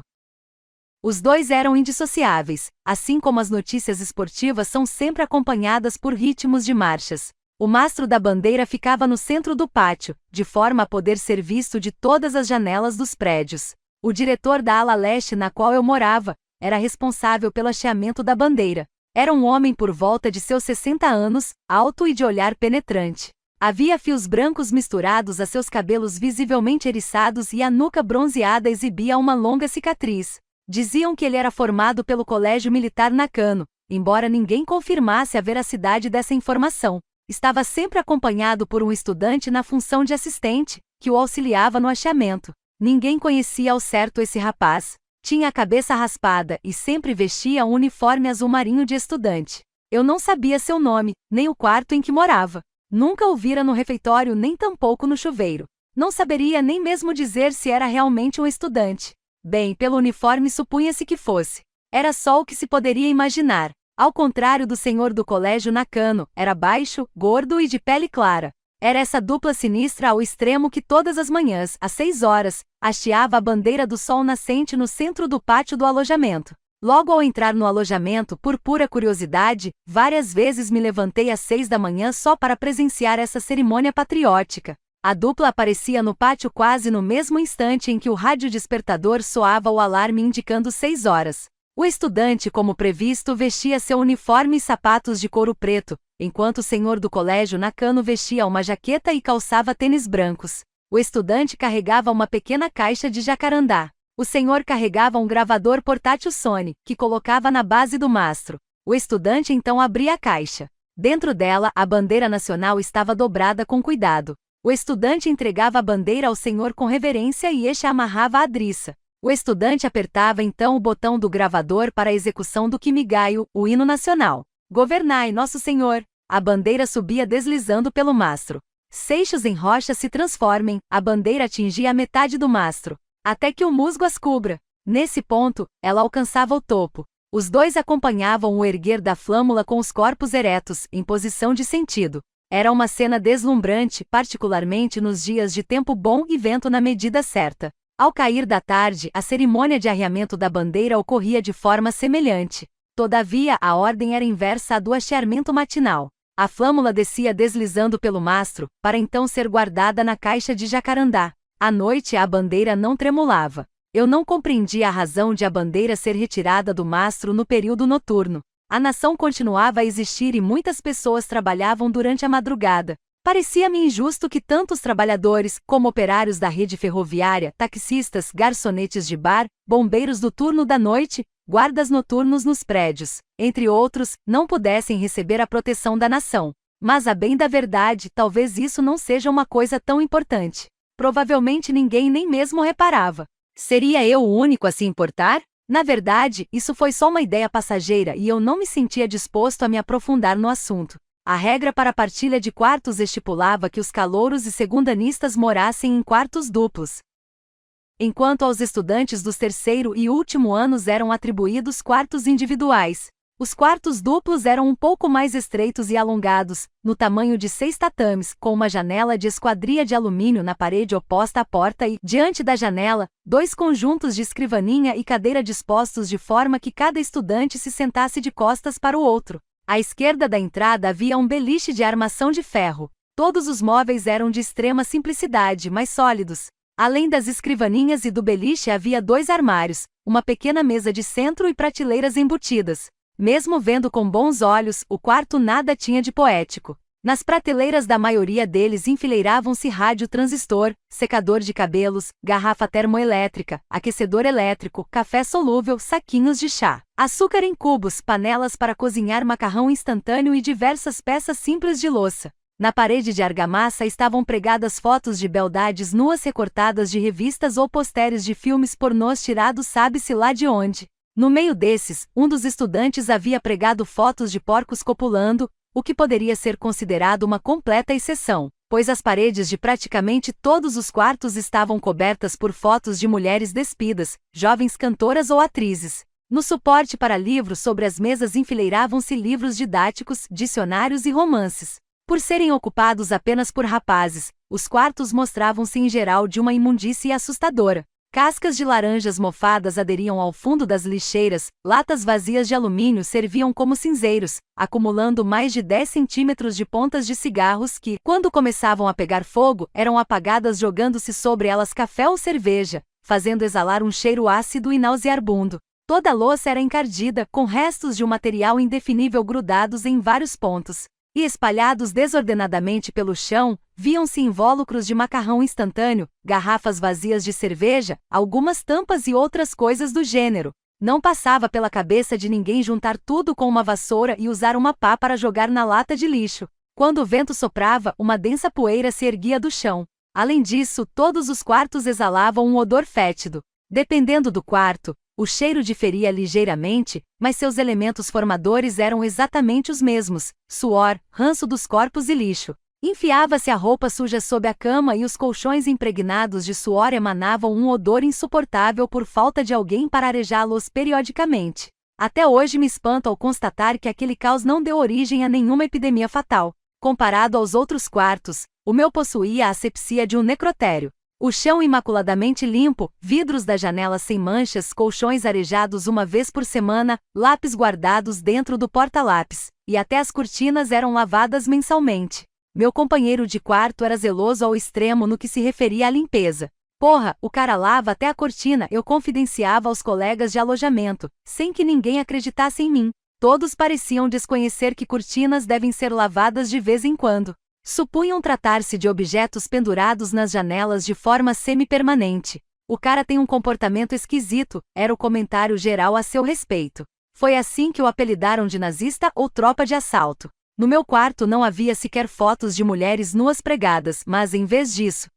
Os dois eram indissociáveis, assim como as notícias esportivas são sempre acompanhadas por ritmos de marchas. O mastro da bandeira ficava no centro do pátio, de forma a poder ser visto de todas as janelas dos prédios. O diretor da ala leste na qual eu morava era responsável pelo hasteamento da bandeira. Era um homem por volta de seus 60 anos, alto e de olhar penetrante. Havia fios brancos misturados a seus cabelos visivelmente eriçados e a nuca bronzeada exibia uma longa cicatriz. Diziam que ele era formado pelo Colégio Militar Nakano, embora ninguém confirmasse a veracidade dessa informação. Estava sempre acompanhado por um estudante na função de assistente, que o auxiliava no hasteamento. Ninguém conhecia ao certo esse rapaz. Tinha a cabeça raspada e sempre vestia um uniforme azul marinho de estudante. Eu não sabia seu nome, nem o quarto em que morava. Nunca o vira no refeitório nem tampouco no chuveiro. Não saberia nem mesmo dizer se era realmente um estudante. Bem, pelo uniforme supunha-se que fosse. Era só o que se poderia imaginar. Ao contrário do senhor do colégio Nakano, era baixo, gordo e de pele clara. Era essa dupla sinistra ao extremo que todas as manhãs, às 6 horas, hasteava a bandeira do sol nascente no centro do pátio do alojamento. Logo ao entrar no alojamento, por pura curiosidade, várias vezes me levantei às 6 da manhã só para presenciar essa cerimônia patriótica. A dupla aparecia no pátio quase no mesmo instante em que o rádio-despertador soava o alarme indicando 6 horas. O estudante, como previsto, vestia seu uniforme e sapatos de couro preto, enquanto o senhor do colégio Nakano vestia uma jaqueta e calçava tênis brancos. O estudante carregava uma pequena caixa de jacarandá. O senhor carregava um gravador portátil Sony, que colocava na base do mastro. O estudante então abria a caixa. Dentro dela, a bandeira nacional estava dobrada com cuidado. O estudante entregava a bandeira ao senhor com reverência e este a amarrava à driça. O estudante apertava então o botão do gravador para a execução do Kimigayo, o hino nacional. Governai, Nosso Senhor! A bandeira subia deslizando pelo mastro. Seixos em rocha se transformem, a bandeira atingia a metade do mastro, até que o musgo as cubra. Nesse ponto, ela alcançava o topo. Os dois acompanhavam o erguer da flâmula com os corpos eretos, em posição de sentido. Era uma cena deslumbrante, particularmente nos dias de tempo bom e vento na medida certa. Ao cair da tarde, a cerimônia de arriamento da bandeira ocorria de forma semelhante. Todavia, a ordem era inversa à do hasteamento matinal. A flâmula descia deslizando pelo mastro, para então ser guardada na caixa de jacarandá. À noite a bandeira não tremulava. Eu não compreendia a razão de a bandeira ser retirada do mastro no período noturno. A nação continuava a existir e muitas pessoas trabalhavam durante a madrugada. Parecia-me injusto que tantos trabalhadores, como operários da rede ferroviária, taxistas, garçonetes de bar, bombeiros do turno da noite, guardas noturnos nos prédios, entre outros, não pudessem receber a proteção da nação. Mas a bem da verdade, talvez isso não seja uma coisa tão importante. Provavelmente ninguém nem mesmo reparava. Seria eu o único a se importar? Na verdade, isso foi só uma ideia passageira e eu não me sentia disposto a me aprofundar no assunto. A regra para a partilha de quartos estipulava que os calouros e segundanistas morassem em quartos duplos, enquanto aos estudantes dos terceiro e último anos eram atribuídos quartos individuais. Os quartos duplos eram um pouco mais estreitos e alongados, no tamanho de 6 tatames, com uma janela de esquadria de alumínio na parede oposta à porta e, diante da janela, 2 conjuntos de escrivaninha e cadeira dispostos de forma que cada estudante se sentasse de costas para o outro. À esquerda da entrada havia um beliche de armação de ferro. Todos os móveis eram de extrema simplicidade, mas sólidos. Além das escrivaninhas e do beliche havia 2 armários, uma pequena mesa de centro e prateleiras embutidas. Mesmo vendo com bons olhos, o quarto nada tinha de poético. Nas prateleiras da maioria deles enfileiravam-se rádio transistor, secador de cabelos, garrafa termoelétrica, aquecedor elétrico, café solúvel, saquinhos de chá, açúcar em cubos, panelas para cozinhar macarrão instantâneo e diversas peças simples de louça. Na parede de argamassa estavam pregadas fotos de beldades nuas recortadas de revistas ou posteres de filmes pornôs tirados sabe-se lá de onde. No meio desses, um dos estudantes havia pregado fotos de porcos copulando, o que poderia ser considerado uma completa exceção, pois as paredes de praticamente todos os quartos estavam cobertas por fotos de mulheres despidas, jovens cantoras ou atrizes. No suporte para livros sobre as mesas enfileiravam-se livros didáticos, dicionários e romances. Por serem ocupados apenas por rapazes, os quartos mostravam-se em geral de uma imundície assustadora. Cascas de laranjas mofadas aderiam ao fundo das lixeiras, latas vazias de alumínio serviam como cinzeiros, acumulando mais de 10 centímetros de pontas de cigarros que, quando começavam a pegar fogo, eram apagadas jogando-se sobre elas café ou cerveja, fazendo exalar um cheiro ácido e nauseabundo. Toda a louça era encardida, com restos de um material indefinível grudados em vários pontos. E espalhados desordenadamente pelo chão, viam-se invólucros de macarrão instantâneo, garrafas vazias de cerveja, algumas tampas e outras coisas do gênero. Não passava pela cabeça de ninguém juntar tudo com uma vassoura e usar uma pá para jogar na lata de lixo. Quando o vento soprava, uma densa poeira se erguia do chão. Além disso, todos os quartos exalavam um odor fétido. Dependendo do quarto, o cheiro diferia ligeiramente, mas seus elementos formadores eram exatamente os mesmos: suor, ranço dos corpos e lixo. Enfiava-se a roupa suja sob a cama e os colchões impregnados de suor emanavam um odor insuportável por falta de alguém para arejá-los periodicamente. Até hoje me espanto ao constatar que aquele caos não deu origem a nenhuma epidemia fatal. Comparado aos outros quartos, o meu possuía a asepsia de um necrotério. O chão imaculadamente limpo, vidros da janela sem manchas, colchões arejados uma vez por semana, lápis guardados dentro do porta-lápis, e até as cortinas eram lavadas mensalmente. Meu companheiro de quarto era zeloso ao extremo no que se referia à limpeza. Porra, o cara lava até a cortina, eu confidenciava aos colegas de alojamento, sem que ninguém acreditasse em mim. Todos pareciam desconhecer que cortinas devem ser lavadas de vez em quando. Supunham tratar-se de objetos pendurados nas janelas de forma semi-permanente. O cara tem um comportamento esquisito, era o comentário geral a seu respeito. Foi assim que o apelidaram de nazista ou tropa de assalto. No meu quarto não havia sequer fotos de mulheres nuas pregadas, mas em vez disso,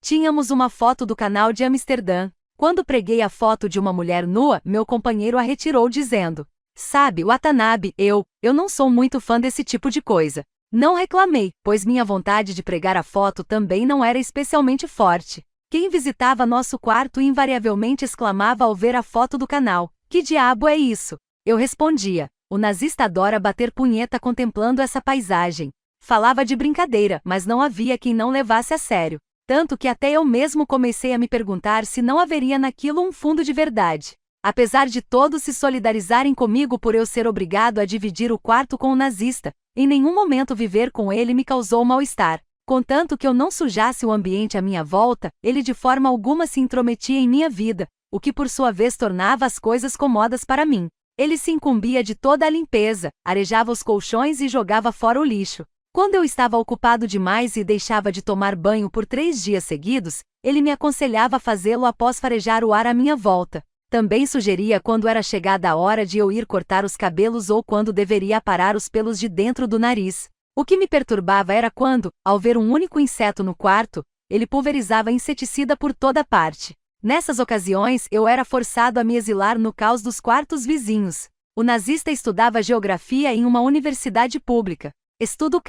tínhamos uma foto do canal de Amsterdã. Quando preguei a foto de uma mulher nua, meu companheiro a retirou dizendo: "Sabe, Watanabe, eu não sou muito fã desse tipo de coisa." Não reclamei, pois minha vontade de pregar a foto também não era especialmente forte. Quem visitava nosso quarto invariavelmente exclamava ao ver a foto do canal: "Que diabo é isso?" Eu respondia: "O nazista adora bater punheta contemplando essa paisagem." Falava de brincadeira, mas não havia quem não levasse a sério. Tanto que até eu mesmo comecei a me perguntar se não haveria naquilo um fundo de verdade. Apesar de todos se solidarizarem comigo por eu ser obrigado a dividir o quarto com o nazista, em nenhum momento viver com ele me causou mal-estar. Contanto que eu não sujasse o ambiente à minha volta, ele de forma alguma se intrometia em minha vida, o que por sua vez tornava as coisas cômodas para mim. Ele se incumbia de toda a limpeza, arejava os colchões e jogava fora o lixo. Quando eu estava ocupado demais e deixava de tomar banho por 3 dias seguidos, ele me aconselhava fazê-lo após farejar o ar à minha volta. Também sugeria quando era chegada a hora de eu ir cortar os cabelos ou quando deveria aparar os pelos de dentro do nariz. O que me perturbava era quando, ao ver um único inseto no quarto, ele pulverizava inseticida por toda parte. Nessas ocasiões eu era forçado a me exilar no caos dos quartos vizinhos. O nazista estudava geografia em uma universidade pública. "Estudo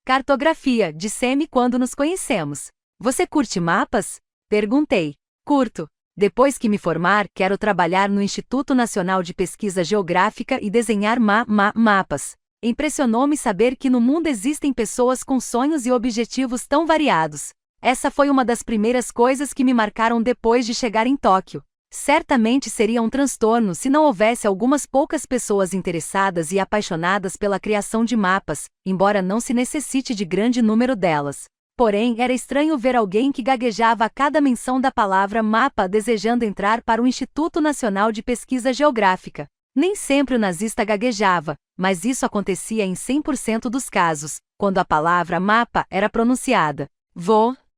cartografia", disse-me quando nos conhecemos. "Você curte mapas?" Perguntei. "Curto. Depois que me formar, quero trabalhar no Instituto Nacional de Pesquisa Geográfica e desenhar mapas." Impressionou-me saber que no mundo existem pessoas com sonhos e objetivos tão variados. Essa foi uma das primeiras coisas que me marcaram depois de chegar em Tóquio. Certamente seria um transtorno se não houvesse algumas poucas pessoas interessadas e apaixonadas pela criação de mapas, embora não se necessite de grande número delas. Porém, era estranho ver alguém que gaguejava a cada menção da palavra mapa desejando entrar para o Instituto Nacional de Pesquisa Geográfica. Nem sempre o nazista gaguejava, mas isso acontecia em 100% dos casos, quando a palavra mapa era pronunciada.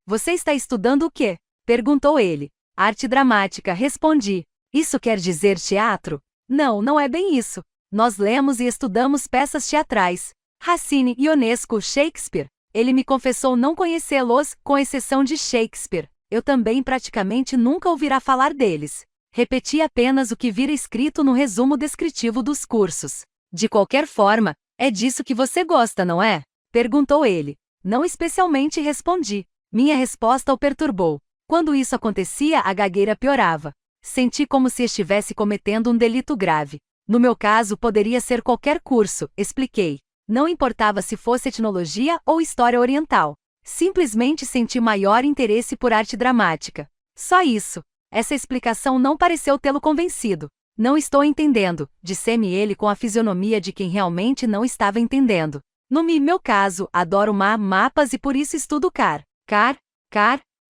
Você está estudando o quê?" perguntou ele. "Arte dramática", respondi. "Isso quer dizer teatro?" Não é bem isso. Nós lemos e estudamos peças teatrais. Racine, Ionesco, Shakespeare." Ele me confessou não conhecê-los, com exceção de Shakespeare. Eu também praticamente nunca ouvirá falar deles. Repeti apenas o que vira escrito no resumo descritivo dos cursos. "De qualquer forma, é disso que você gosta, não é?" perguntou ele. "Não especialmente", respondi. Minha resposta o perturbou. Quando isso acontecia, a gagueira piorava. Senti como se estivesse cometendo um delito grave. No meu caso, poderia ser qualquer curso, expliquei. Não importava se fosse etnologia ou história oriental. Simplesmente senti maior interesse por arte dramática. Só isso. Essa explicação não pareceu tê-lo convencido. Não estou entendendo, disse-me ele com a fisionomia de quem realmente não estava entendendo. No meu caso, adoro mapas e por isso estudo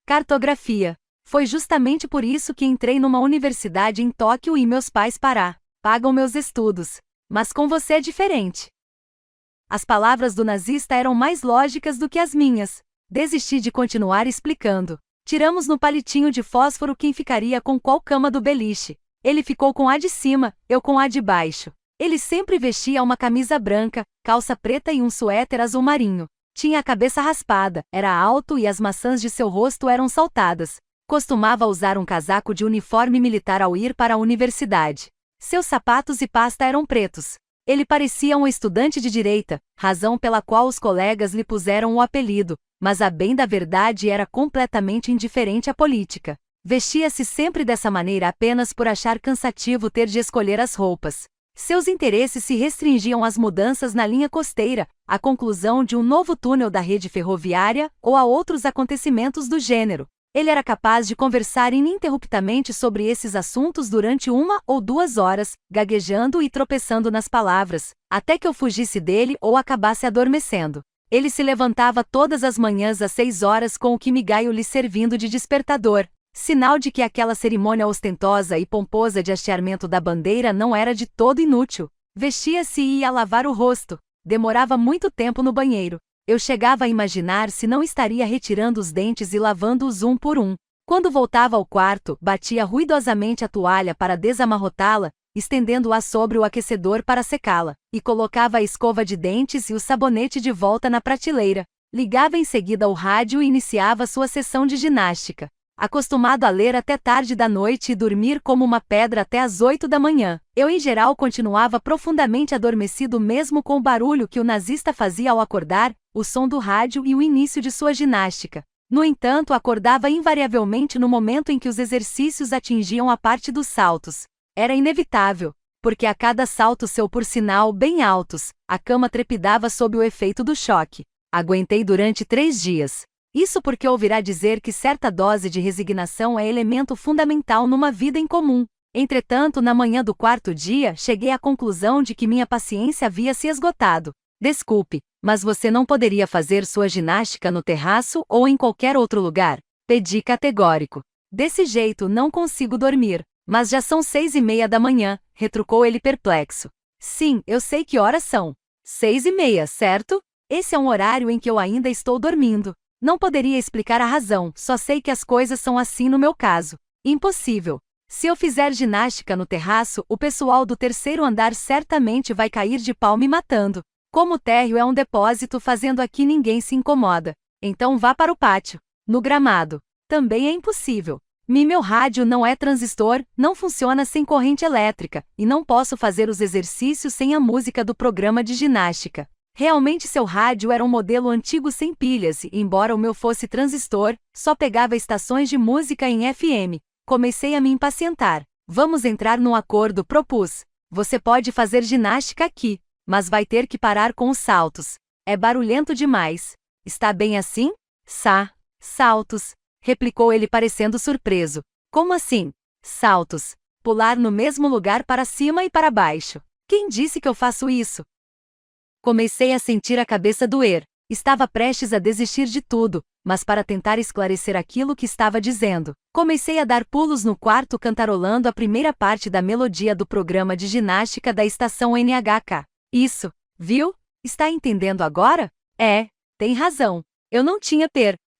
cartografia. Foi justamente por isso que entrei numa universidade em Tóquio e meus pais pagam meus estudos. Mas com você é diferente. As palavras do nazista eram mais lógicas do que as minhas. Desisti de continuar explicando. Tiramos no palitinho de fósforo quem ficaria com qual cama do beliche. Ele ficou com a de cima, eu com a de baixo. Ele sempre vestia uma camisa branca, calça preta e um suéter azul marinho. Tinha a cabeça raspada, era alto e as maçãs de seu rosto eram saltadas. Costumava usar um casaco de uniforme militar ao ir para a universidade. Seus sapatos e pasta eram pretos. Ele parecia um estudante de direita, razão pela qual os colegas lhe puseram o apelido, mas a bem da verdade era completamente indiferente à política. Vestia-se sempre dessa maneira apenas por achar cansativo ter de escolher as roupas. Seus interesses se restringiam às mudanças na linha costeira, à conclusão de um novo túnel da rede ferroviária ou a outros acontecimentos do gênero. Ele era capaz de conversar ininterruptamente sobre esses assuntos durante 1 ou 2 horas, gaguejando e tropeçando nas palavras, até que eu fugisse dele ou acabasse adormecendo. Ele se levantava todas as manhãs às 6 horas com o quimigaio lhe servindo de despertador, sinal de que aquela cerimônia ostentosa e pomposa de hasteamento da bandeira não era de todo inútil. Vestia-se e ia lavar o rosto. Demorava muito tempo no banheiro. Eu chegava a imaginar se não estaria retirando os dentes e lavando-os um por um. Quando voltava ao quarto, batia ruidosamente a toalha para desamarrotá-la, estendendo-a sobre o aquecedor para secá-la, e colocava a escova de dentes e o sabonete de volta na prateleira. Ligava em seguida o rádio e iniciava sua sessão de ginástica. Acostumado a ler até tarde da noite e dormir como uma pedra até às 8 da manhã, eu em geral continuava profundamente adormecido mesmo com o barulho que o nazista fazia ao acordar, o som do rádio e o início de sua ginástica. No entanto, acordava invariavelmente no momento em que os exercícios atingiam a parte dos saltos. Era inevitável, porque a cada salto seu por sinal bem altos, a cama trepidava sob o efeito do choque. Aguentei durante 3 dias. Isso porque ouvirá dizer que certa dose de resignação é elemento fundamental numa vida em comum. Entretanto, na manhã do 4º dia, cheguei à conclusão de que minha paciência havia se esgotado. Desculpe, mas você não poderia fazer sua ginástica no terraço ou em qualquer outro lugar? Pedi categórico. Desse jeito não consigo dormir. Mas já são 6:30 da manhã, retrucou ele perplexo. Sim, eu sei que horas são. 6:30, certo? Esse é um horário em que eu ainda estou dormindo. Não poderia explicar a razão, só sei que as coisas são assim no meu caso. Impossível. Se eu fizer ginástica no terraço, o pessoal do 3º andar certamente vai cair de pau me matando. Como o térreo é um depósito, fazendo aqui ninguém se incomoda. Então vá para o pátio. No gramado. Também é impossível. Meu rádio não é transistor, não funciona sem corrente elétrica, e não posso fazer os exercícios sem a música do programa de ginástica. Realmente seu rádio era um modelo antigo sem pilhas e, embora o meu fosse transistor, só pegava estações de música em FM. Comecei a me impacientar. Vamos entrar num acordo, propus. Você pode fazer ginástica aqui, mas vai ter que parar com os saltos. É barulhento demais. Está bem assim? Saltos, replicou ele parecendo surpreso. Como assim? Saltos. Pular no mesmo lugar para cima e para baixo. Quem disse que eu faço isso? Comecei a sentir a cabeça doer. Estava prestes a desistir de tudo, mas para tentar esclarecer aquilo que estava dizendo, comecei a dar pulos no quarto cantarolando a primeira parte da melodia do programa de ginástica da estação NHK. Isso, viu? Está entendendo agora? Tem razão. Eu não tinha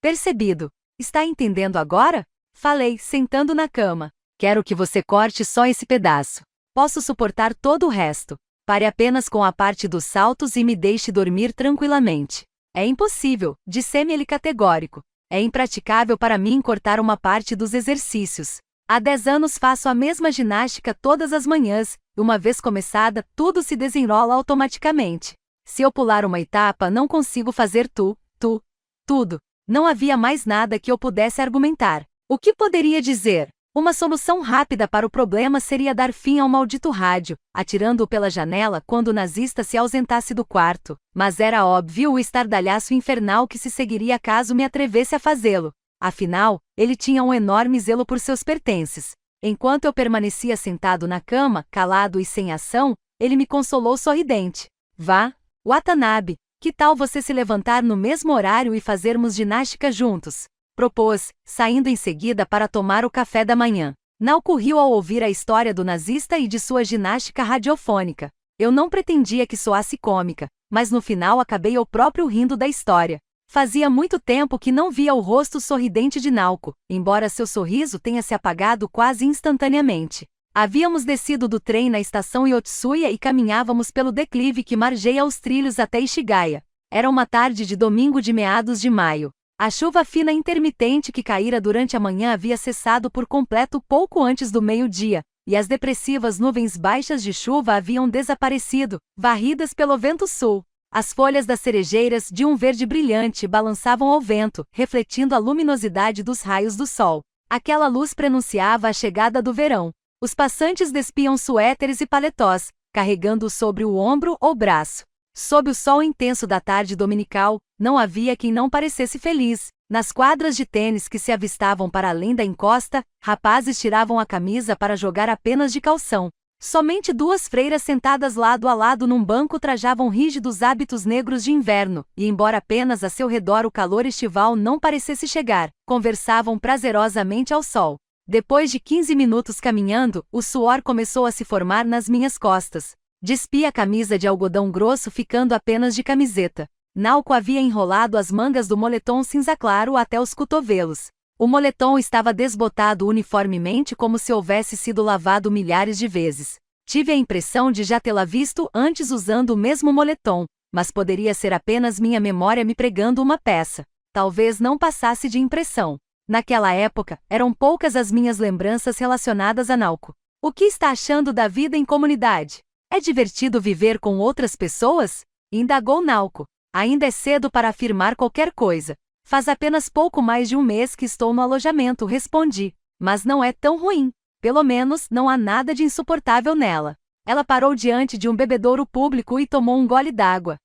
percebido. Está entendendo agora? Falei, sentando na cama. Quero que você corte só esse pedaço. Posso suportar todo o resto. Pare apenas com a parte dos saltos e me deixe dormir tranquilamente. É impossível, disse-me ele categórico. É impraticável para mim cortar uma parte dos exercícios. Há 10 anos faço a mesma ginástica todas as manhãs, e uma vez começada, tudo se desenrola automaticamente. Se eu pular uma etapa, não consigo fazer tudo. Não havia mais nada que eu pudesse argumentar. O que poderia dizer? Uma solução rápida para o problema seria dar fim ao maldito rádio, atirando-o pela janela quando o nazista se ausentasse do quarto, mas era óbvio o estardalhaço infernal que se seguiria caso me atrevesse a fazê-lo. Afinal, Ele tinha um enorme zelo por seus pertences. Enquanto eu permanecia sentado na cama, calado e sem ação, ele me consolou sorridente. Vá, Watanabe, que tal você se levantar no mesmo horário e fazermos ginástica juntos? Propôs, saindo em seguida para tomar o café da manhã. Naoko riu ao ouvir a história do nazista e de sua ginástica radiofônica. Eu não pretendia que soasse cômica, mas no final acabei eu próprio rindo da história. Fazia muito tempo que não via o rosto sorridente de Naoko, embora seu sorriso tenha se apagado quase instantaneamente. Havíamos descido do trem na estação Yotsuya e caminhávamos pelo declive que margeia os trilhos até Ishigaya. Era uma tarde de domingo de meados de maio. A chuva fina intermitente que caíra durante a manhã havia cessado por completo pouco antes do meio-dia, e as depressivas nuvens baixas de chuva haviam desaparecido, varridas pelo vento sul. As folhas das cerejeiras, de um verde brilhante, balançavam ao vento, refletindo a luminosidade dos raios do sol. Aquela luz prenunciava a chegada do verão. Os passantes despiam suéteres e paletós, carregando-os sobre o ombro ou braço. Sob o sol intenso da tarde dominical, não havia quem não parecesse feliz. Nas quadras de tênis que se avistavam para além da encosta, rapazes tiravam a camisa para jogar apenas de calção. Somente duas freiras sentadas lado a lado num banco trajavam rígidos hábitos negros de inverno, e embora apenas a seu redor o calor estival não parecesse chegar, conversavam prazerosamente ao sol. Depois de 15 minutos caminhando, o suor começou a se formar nas minhas costas. Despi a camisa de algodão grosso ficando apenas de camiseta. Naoko havia enrolado as mangas do moletom cinza claro até os cotovelos. O moletom estava desbotado uniformemente como se houvesse sido lavado milhares de vezes. Tive a impressão de já tê-la visto antes usando o mesmo moletom, mas poderia ser apenas minha memória me pregando uma peça. Talvez não passasse de impressão. Naquela época, eram poucas as minhas lembranças relacionadas a Naoko. O que está achando da vida em comunidade? É divertido viver com outras pessoas? Indagou Naoko. Ainda é cedo para afirmar qualquer coisa. Faz apenas pouco mais de um mês que estou no alojamento, respondi. Mas não é tão ruim. Pelo menos, não há nada de insuportável nela. Ela parou diante de um bebedouro público e tomou um gole d'água,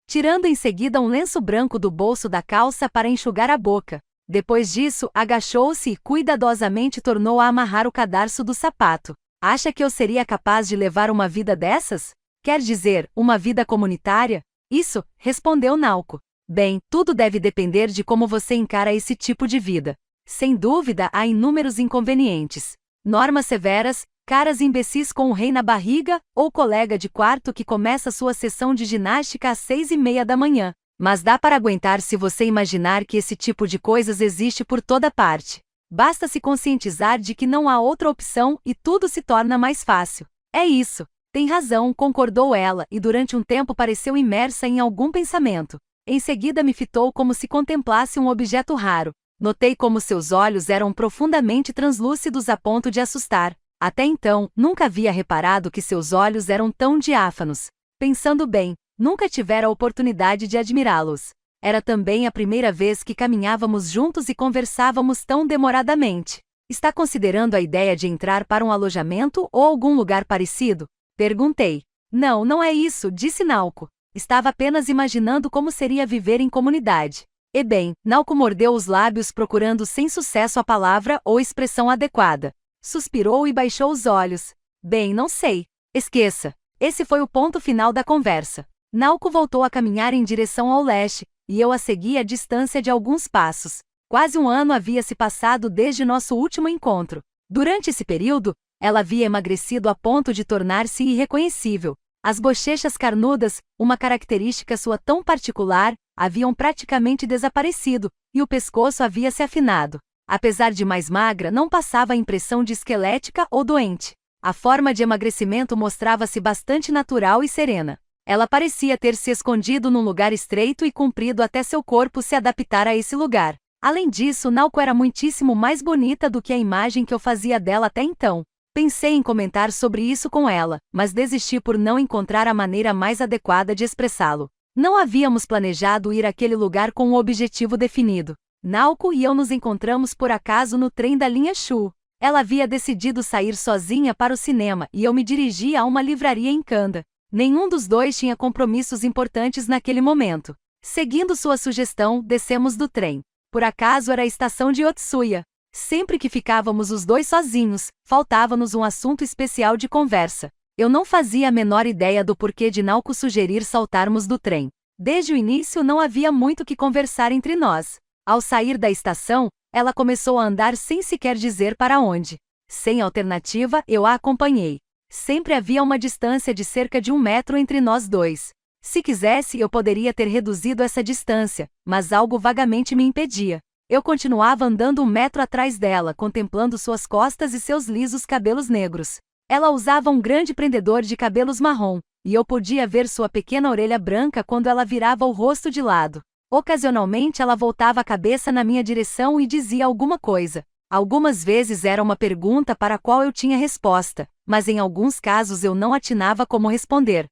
tirando em seguida um lenço branco do bolso da calça para enxugar a boca. Depois disso, agachou-se e cuidadosamente tornou a amarrar o cadarço do sapato. Acha que eu seria capaz de levar uma vida dessas? Quer dizer, uma vida comunitária? Isso, respondeu Naoko. Bem, tudo deve depender de como você encara esse tipo de vida. Sem dúvida, há inúmeros inconvenientes. Normas severas, caras imbecis com o rei na barriga, ou colega de quarto que começa sua sessão de ginástica às 6:30 da manhã. Mas dá para aguentar se você imaginar que esse tipo de coisas existe por toda parte. Basta se conscientizar de que não há outra opção e tudo se torna mais fácil. É isso. Tem razão, concordou ela, e durante um tempo pareceu imersa em algum pensamento. Em seguida me fitou como se contemplasse um objeto raro. Notei como seus olhos eram profundamente translúcidos a ponto de assustar. Até então, nunca havia reparado que seus olhos eram tão diáfanos. Pensando bem, nunca tivera a oportunidade de admirá-los. Era também a primeira vez que caminhávamos juntos e conversávamos tão demoradamente. Está considerando a ideia de entrar para um alojamento ou algum lugar parecido? Perguntei. Não, não é isso, disse Naoko. Estava apenas imaginando como seria viver em comunidade. E bem, Naoko mordeu os lábios procurando sem sucesso a palavra ou expressão adequada. Suspirou e baixou os olhos. Bem, não sei. Esqueça. Esse foi o ponto final da conversa. Naoko voltou a caminhar em direção ao leste, e eu a segui à distância de alguns passos. Quase um ano havia se passado desde nosso último encontro. Durante esse período, ela havia emagrecido a ponto de tornar-se irreconhecível. As bochechas carnudas, uma característica sua tão particular, haviam praticamente desaparecido, e o pescoço havia se afinado. Apesar de mais magra, não passava a impressão de esquelética ou doente. A forma de emagrecimento mostrava-se bastante natural e serena. Ela parecia ter se escondido num lugar estreito e comprido até seu corpo se adaptar a esse lugar. Além disso, Naoko era muitíssimo mais bonita do que a imagem que eu fazia dela até então. Pensei em comentar sobre isso com ela, mas desisti por não encontrar a maneira mais adequada de expressá-lo. Não havíamos planejado ir àquele lugar com um objetivo definido. Naoko e eu nos encontramos por acaso no trem da linha Shu. Ela havia decidido sair sozinha para o cinema e eu me dirigia a uma livraria em Kanda. Nenhum dos dois tinha compromissos importantes naquele momento. Seguindo sua sugestão, descemos do trem. Por acaso era a estação de Otsuya. Sempre que ficávamos os dois sozinhos, faltava-nos um assunto especial de conversa. Eu não fazia a menor ideia do porquê de Naoko sugerir saltarmos do trem. Desde o início não havia muito que conversar entre nós. Ao sair da estação, ela começou a andar sem sequer dizer para onde. Sem alternativa, eu a acompanhei. Sempre havia uma distância de cerca de 1 metro entre nós dois. Se quisesse, eu poderia ter reduzido essa distância, mas algo vagamente me impedia. Eu continuava andando 1 metro atrás dela, contemplando suas costas e seus lisos cabelos negros. Ela usava um grande prendedor de cabelos marrom, e eu podia ver sua pequena orelha branca quando ela virava o rosto de lado. Ocasionalmente ela voltava a cabeça na minha direção e dizia alguma coisa. Algumas vezes era uma pergunta para a qual eu tinha resposta, mas em alguns casos eu não atinava como responder.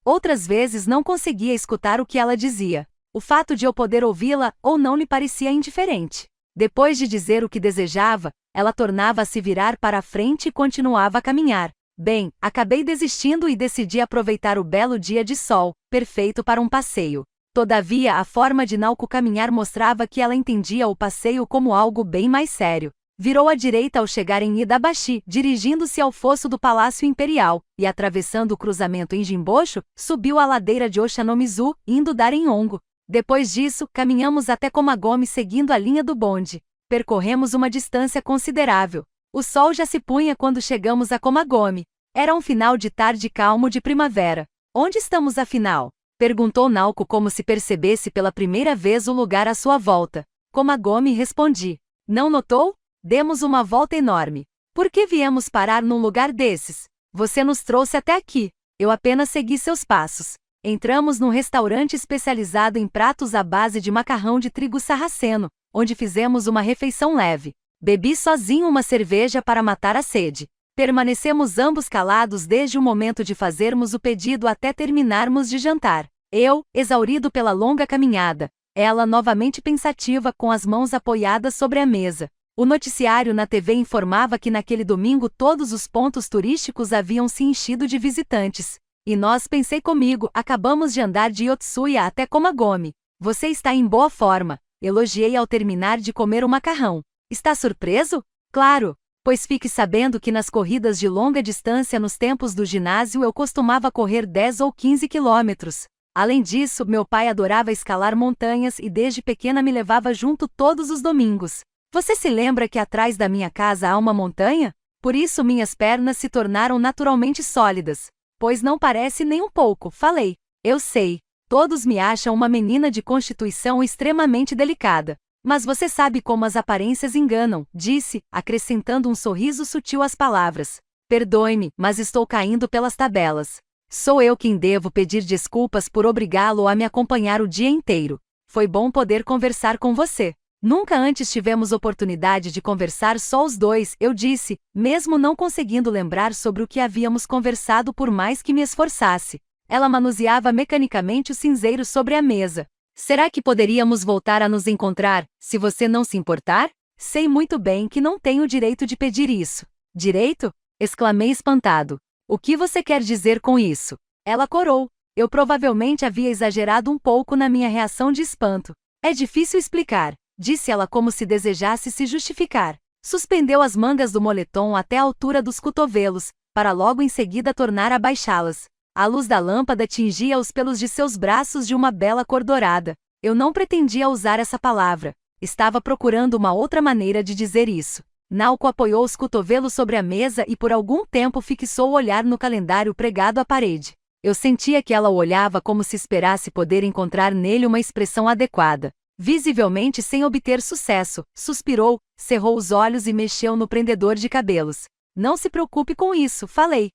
Outras vezes não conseguia escutar o que ela dizia. O fato de eu poder ouvi-la ou não lhe parecia indiferente. Depois de dizer o que desejava, ela tornava a se virar para a frente e continuava a caminhar. Bem, acabei desistindo e decidi aproveitar o belo dia de sol, perfeito para um passeio. Todavia, a forma de Naoko caminhar mostrava que ela entendia o passeio como algo bem mais sério. Virou à direita ao chegar em Idabashi, dirigindo-se ao fosso do Palácio Imperial, e atravessando o cruzamento em Jimbocho, subiu a ladeira de Oshanomizu, indo dar em Ongo. Depois disso, caminhamos até Komagomi seguindo a linha do bonde. Percorremos uma distância considerável. O sol já se punha quando chegamos a Komagomi. Era um final de tarde calmo de primavera. Onde estamos afinal? Perguntou Naoko como se percebesse pela primeira vez o lugar à sua volta. Komagomi, respondi. Não notou? Demos uma volta enorme. Por que viemos parar num lugar desses? Você nos trouxe até aqui. Eu apenas segui seus passos. Entramos num restaurante especializado em pratos à base de macarrão de trigo sarraceno, onde fizemos uma refeição leve. Bebi sozinho uma cerveja para matar a sede. Permanecemos ambos calados desde o momento de fazermos o pedido até terminarmos de jantar. Eu, exaurido pela longa caminhada. Ela novamente pensativa com as mãos apoiadas sobre a mesa. O noticiário na TV informava que naquele domingo todos os pontos turísticos haviam se enchido de visitantes. E nós, pensei comigo, acabamos de andar de Yotsuya até Komagomi. Você está em boa forma, elogiei ao terminar de comer o macarrão. Está surpreso? Claro, pois fique sabendo que nas corridas de longa distância nos tempos do ginásio eu costumava correr 10 ou 15 quilômetros. Além disso, meu pai adorava escalar montanhas e desde pequena me levava junto todos os domingos. Você se lembra que atrás da minha casa há uma montanha? Por isso minhas pernas se tornaram naturalmente sólidas. Pois não parece nem um pouco, falei. Eu sei. Todos me acham uma menina de constituição extremamente delicada. Mas você sabe como as aparências enganam, disse, acrescentando um sorriso sutil às palavras. Perdoe-me, mas estou caindo pelas tabelas. Sou eu quem devo pedir desculpas por obrigá-lo a me acompanhar o dia inteiro. Foi bom poder conversar com você. Nunca antes tivemos oportunidade de conversar só os dois, eu disse, mesmo não conseguindo lembrar sobre o que havíamos conversado por mais que me esforçasse. Ela manuseava mecanicamente o cinzeiro sobre a mesa. Será que poderíamos voltar a nos encontrar, se você não se importar? Sei muito bem que não tenho o direito de pedir isso. Direito? Exclamei espantado. O que você quer dizer com isso? Ela corou. Eu provavelmente havia exagerado um pouco na minha reação de espanto. É difícil explicar. Disse ela como se desejasse se justificar. Suspendeu as mangas do moletom até a altura dos cotovelos, para logo em seguida tornar a baixá-las. A luz da lâmpada tingia os pelos de seus braços de uma bela cor dourada. Eu não pretendia usar essa palavra. Estava procurando uma outra maneira de dizer isso. Naoko apoiou os cotovelos sobre a mesa e por algum tempo fixou o olhar no calendário pregado à parede. Eu sentia que ela o olhava como se esperasse poder encontrar nele uma expressão adequada. Visivelmente sem obter sucesso, suspirou, cerrou os olhos e mexeu no prendedor de cabelos. Não se preocupe com isso, falei.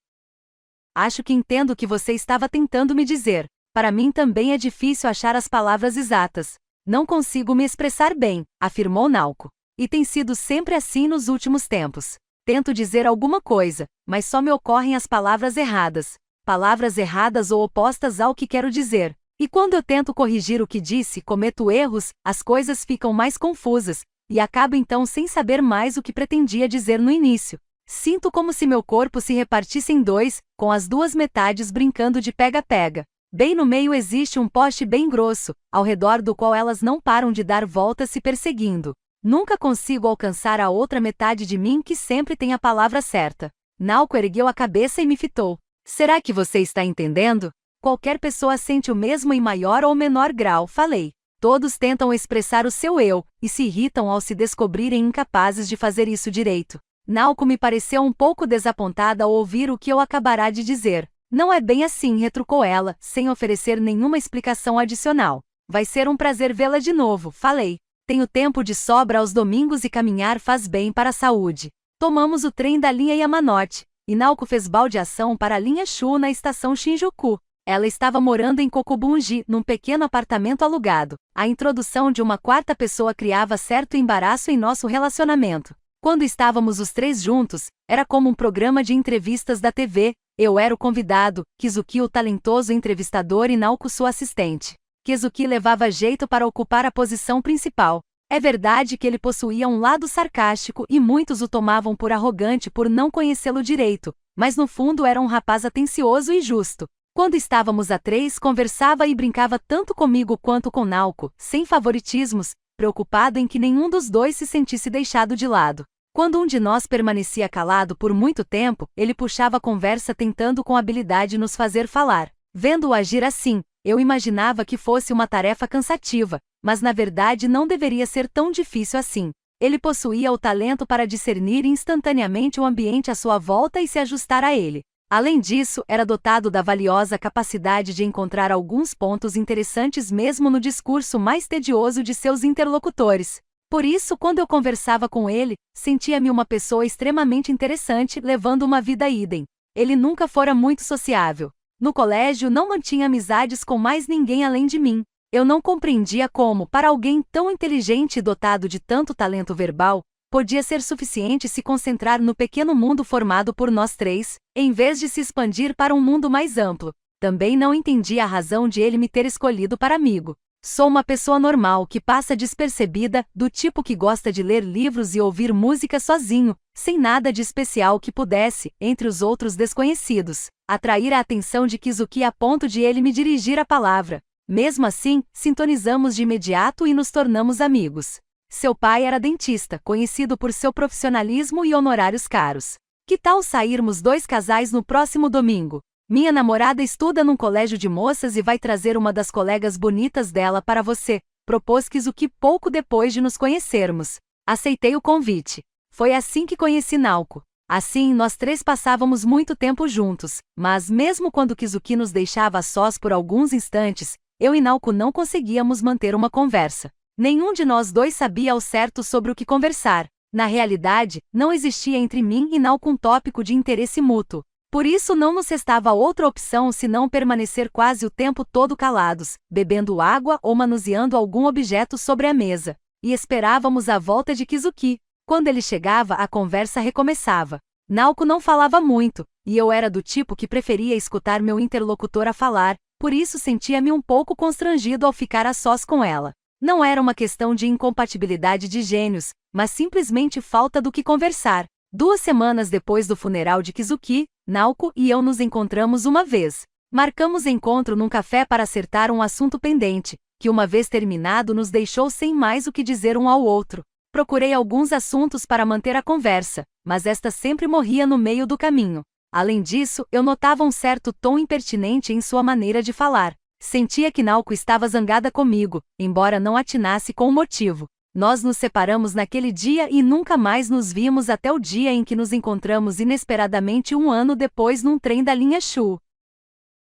Acho que entendo o que você estava tentando me dizer. Para mim também é difícil achar as palavras exatas. Não consigo me expressar bem, afirmou Naoko. E tem sido sempre assim nos últimos tempos. Tento dizer alguma coisa, mas só me ocorrem as palavras erradas. Palavras erradas ou opostas ao que quero dizer. E quando eu tento corrigir o que disse, cometo erros, as coisas ficam mais confusas, e acabo então sem saber mais o que pretendia dizer no início. Sinto como se meu corpo se repartisse em dois, com as duas metades brincando de pega-pega. Bem no meio existe um poste bem grosso, ao redor do qual elas não param de dar voltas se perseguindo. Nunca consigo alcançar a outra metade de mim que sempre tem a palavra certa. Naoko ergueu a cabeça e me fitou. Será que você está entendendo? Qualquer pessoa sente o mesmo em maior ou menor grau, falei. Todos tentam expressar o seu eu, e se irritam ao se descobrirem incapazes de fazer isso direito. Naoko me pareceu um pouco desapontada ao ouvir o que eu acabará de dizer. Não é bem assim, retrucou ela, sem oferecer nenhuma explicação adicional. Vai ser um prazer vê-la de novo, falei. Tenho tempo de sobra aos domingos e caminhar faz bem para a saúde. Tomamos o trem da linha Yamanote, e Naoko fez baldeação para a linha Shu na estação Shinjuku. Ela estava morando em Kokubunji, num pequeno apartamento alugado. A introdução de uma quarta pessoa criava certo embaraço em nosso relacionamento. Quando estávamos os três juntos, era como um programa de entrevistas da TV. Eu era o convidado, Kizuki o talentoso entrevistador e Naoko sua assistente. Kizuki levava jeito para ocupar a posição principal. É verdade que ele possuía um lado sarcástico e muitos o tomavam por arrogante por não conhecê-lo direito, mas no fundo era um rapaz atencioso e justo. Quando estávamos a três, conversava e brincava tanto comigo quanto com Naoko, sem favoritismos, preocupado em que nenhum dos dois se sentisse deixado de lado. Quando um de nós permanecia calado por muito tempo, ele puxava a conversa tentando com habilidade nos fazer falar. Vendo-o agir assim, eu imaginava que fosse uma tarefa cansativa, mas na verdade não deveria ser tão difícil assim. Ele possuía o talento para discernir instantaneamente o ambiente à sua volta e se ajustar a ele. Além disso, era dotado da valiosa capacidade de encontrar alguns pontos interessantes mesmo no discurso mais tedioso de seus interlocutores. Por isso, quando eu conversava com ele, sentia-me uma pessoa extremamente interessante, levando uma vida idem. Ele nunca fora muito sociável. No colégio, não mantinha amizades com mais ninguém além de mim. Eu não compreendia como, para alguém tão inteligente e dotado de tanto talento verbal, podia ser suficiente se concentrar no pequeno mundo formado por nós três, em vez de se expandir para um mundo mais amplo. Também não entendia a razão de ele me ter escolhido para amigo. Sou uma pessoa normal que passa despercebida, do tipo que gosta de ler livros e ouvir música sozinho, sem nada de especial que pudesse, entre os outros desconhecidos, atrair a atenção de Kizuki a ponto de ele me dirigir a palavra. Mesmo assim, sintonizamos de imediato e nos tornamos amigos. Seu pai era dentista, conhecido por seu profissionalismo e honorários caros. Que tal sairmos dois casais no próximo domingo? Minha namorada estuda num colégio de moças e vai trazer uma das colegas bonitas dela para você, propôs Kizuki pouco depois de nos conhecermos. Aceitei o convite. Foi assim que conheci Naoko. Assim, nós três passávamos muito tempo juntos, mas mesmo quando Kizuki nos deixava a sós por alguns instantes, eu e Naoko não conseguíamos manter uma conversa. Nenhum de nós dois sabia ao certo sobre o que conversar. Na realidade, não existia entre mim e Naoko um tópico de interesse mútuo. Por isso não nos restava outra opção senão permanecer quase o tempo todo calados, bebendo água ou manuseando algum objeto sobre a mesa. E esperávamos a volta de Kizuki. Quando ele chegava, a conversa recomeçava. Naoko não falava muito, e eu era do tipo que preferia escutar meu interlocutor a falar, por isso sentia-me um pouco constrangido ao ficar a sós com ela. Não era uma questão de incompatibilidade de gênios, mas simplesmente falta do que conversar. 2 semanas depois do funeral de Kizuki, Naoko e eu nos encontramos uma vez. Marcamos encontro num café para acertar um assunto pendente, que uma vez terminado nos deixou sem mais o que dizer um ao outro. Procurei alguns assuntos para manter a conversa, mas esta sempre morria no meio do caminho. Além disso, eu notava um certo tom impertinente em sua maneira de falar. Sentia que Naoko estava zangada comigo, embora não atinasse com o motivo. Nós nos separamos naquele dia e nunca mais nos vimos até o dia em que nos encontramos inesperadamente 1 ano depois num trem da linha Shu.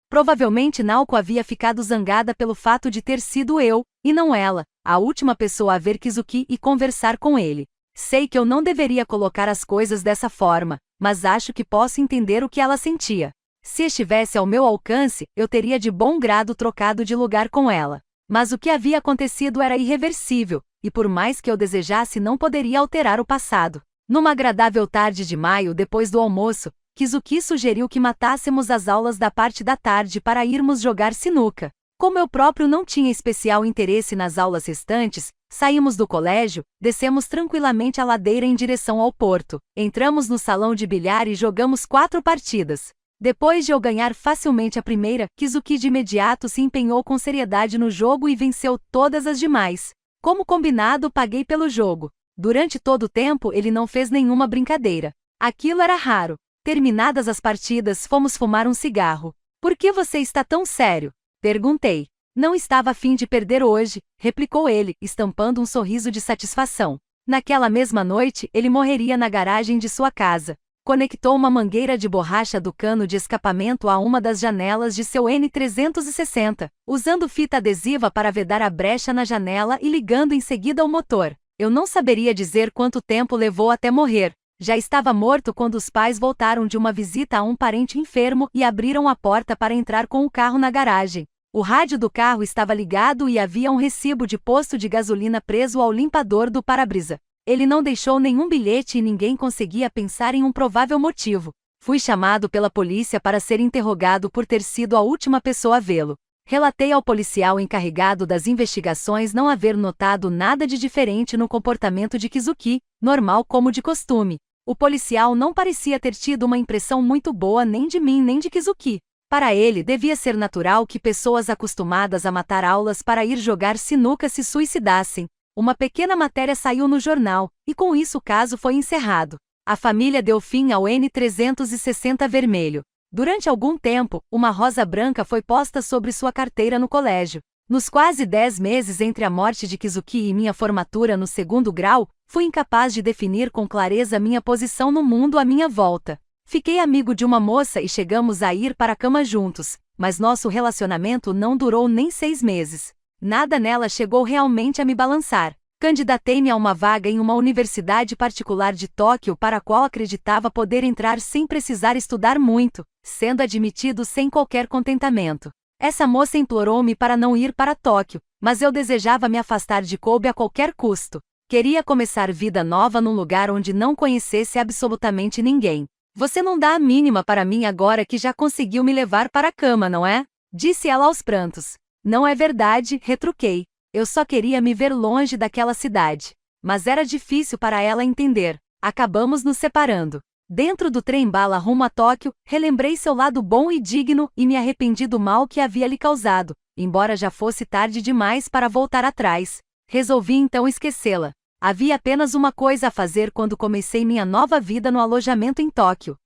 Provavelmente Naoko havia ficado zangada pelo fato de ter sido eu, e não ela, a última pessoa a ver Kizuki e conversar com ele. Sei que eu não deveria colocar as coisas dessa forma, mas acho que posso entender o que ela sentia. Se estivesse ao meu alcance, eu teria de bom grado trocado de lugar com ela. Mas o que havia acontecido era irreversível, e por mais que eu desejasse não poderia alterar o passado. Numa agradável tarde de maio depois do almoço, Kizuki sugeriu que matássemos as aulas da parte da tarde para irmos jogar sinuca. Como eu próprio não tinha especial interesse nas aulas restantes, saímos do colégio, descemos tranquilamente a ladeira em direção ao porto, entramos no salão de bilhar e jogamos 4 partidas. Depois de eu ganhar facilmente a primeira, Kizuki de imediato se empenhou com seriedade no jogo e venceu todas as demais. Como combinado, paguei pelo jogo. Durante todo o tempo ele não fez nenhuma brincadeira. Aquilo era raro. Terminadas as partidas, fomos fumar um cigarro. Por que você está tão sério? Perguntei. Não estava a fim de perder hoje, replicou ele, estampando um sorriso de satisfação. Naquela mesma noite, ele morreria na garagem de sua casa. Conectou uma mangueira de borracha do cano de escapamento a uma das janelas de seu N360, usando fita adesiva para vedar a brecha na janela e ligando em seguida o motor. Eu não saberia dizer quanto tempo levou até morrer. Já estava morto quando os pais voltaram de uma visita a um parente enfermo e abriram a porta para entrar com o carro na garagem. O rádio do carro estava ligado e havia um recibo de posto de gasolina preso ao limpador do para-brisa. Ele não deixou nenhum bilhete e ninguém conseguia pensar em um provável motivo. Fui chamado pela polícia para ser interrogado por ter sido a última pessoa a vê-lo. Relatei ao policial encarregado das investigações não haver notado nada de diferente no comportamento de Kizuki, normal como de costume. O policial não parecia ter tido uma impressão muito boa nem de mim nem de Kizuki. Para ele, devia ser natural que pessoas acostumadas a matar aulas para ir jogar sinuca se suicidassem. Uma pequena matéria saiu no jornal, e com isso o caso foi encerrado. A família deu fim ao N360 vermelho. Durante algum tempo, uma rosa branca foi posta sobre sua carteira no colégio. Nos quase 10 meses entre a morte de Kizuki e minha formatura no 2º grau, fui incapaz de definir com clareza minha posição no mundo à minha volta. Fiquei amigo de uma moça e chegamos a ir para a cama juntos, mas nosso relacionamento não durou nem 6 meses. Nada nela chegou realmente a me balançar. Candidatei-me a uma vaga em uma universidade particular de Tóquio para a qual acreditava poder entrar sem precisar estudar muito, sendo admitido sem qualquer contentamento. Essa moça implorou-me para não ir para Tóquio, mas eu desejava me afastar de Kobe a qualquer custo. Queria começar vida nova num lugar onde não conhecesse absolutamente ninguém. Você não dá a mínima para mim agora que já conseguiu me levar para a cama, não é? Disse ela aos prantos. Não é verdade, retruquei. Eu só queria me ver longe daquela cidade. Mas era difícil para ela entender. Acabamos nos separando. Dentro do trem-bala rumo a Tóquio, relembrei seu lado bom e digno e me arrependi do mal que havia lhe causado, embora já fosse tarde demais para voltar atrás. Resolvi então esquecê-la. Havia apenas uma coisa a fazer quando comecei minha nova vida no alojamento em Tóquio.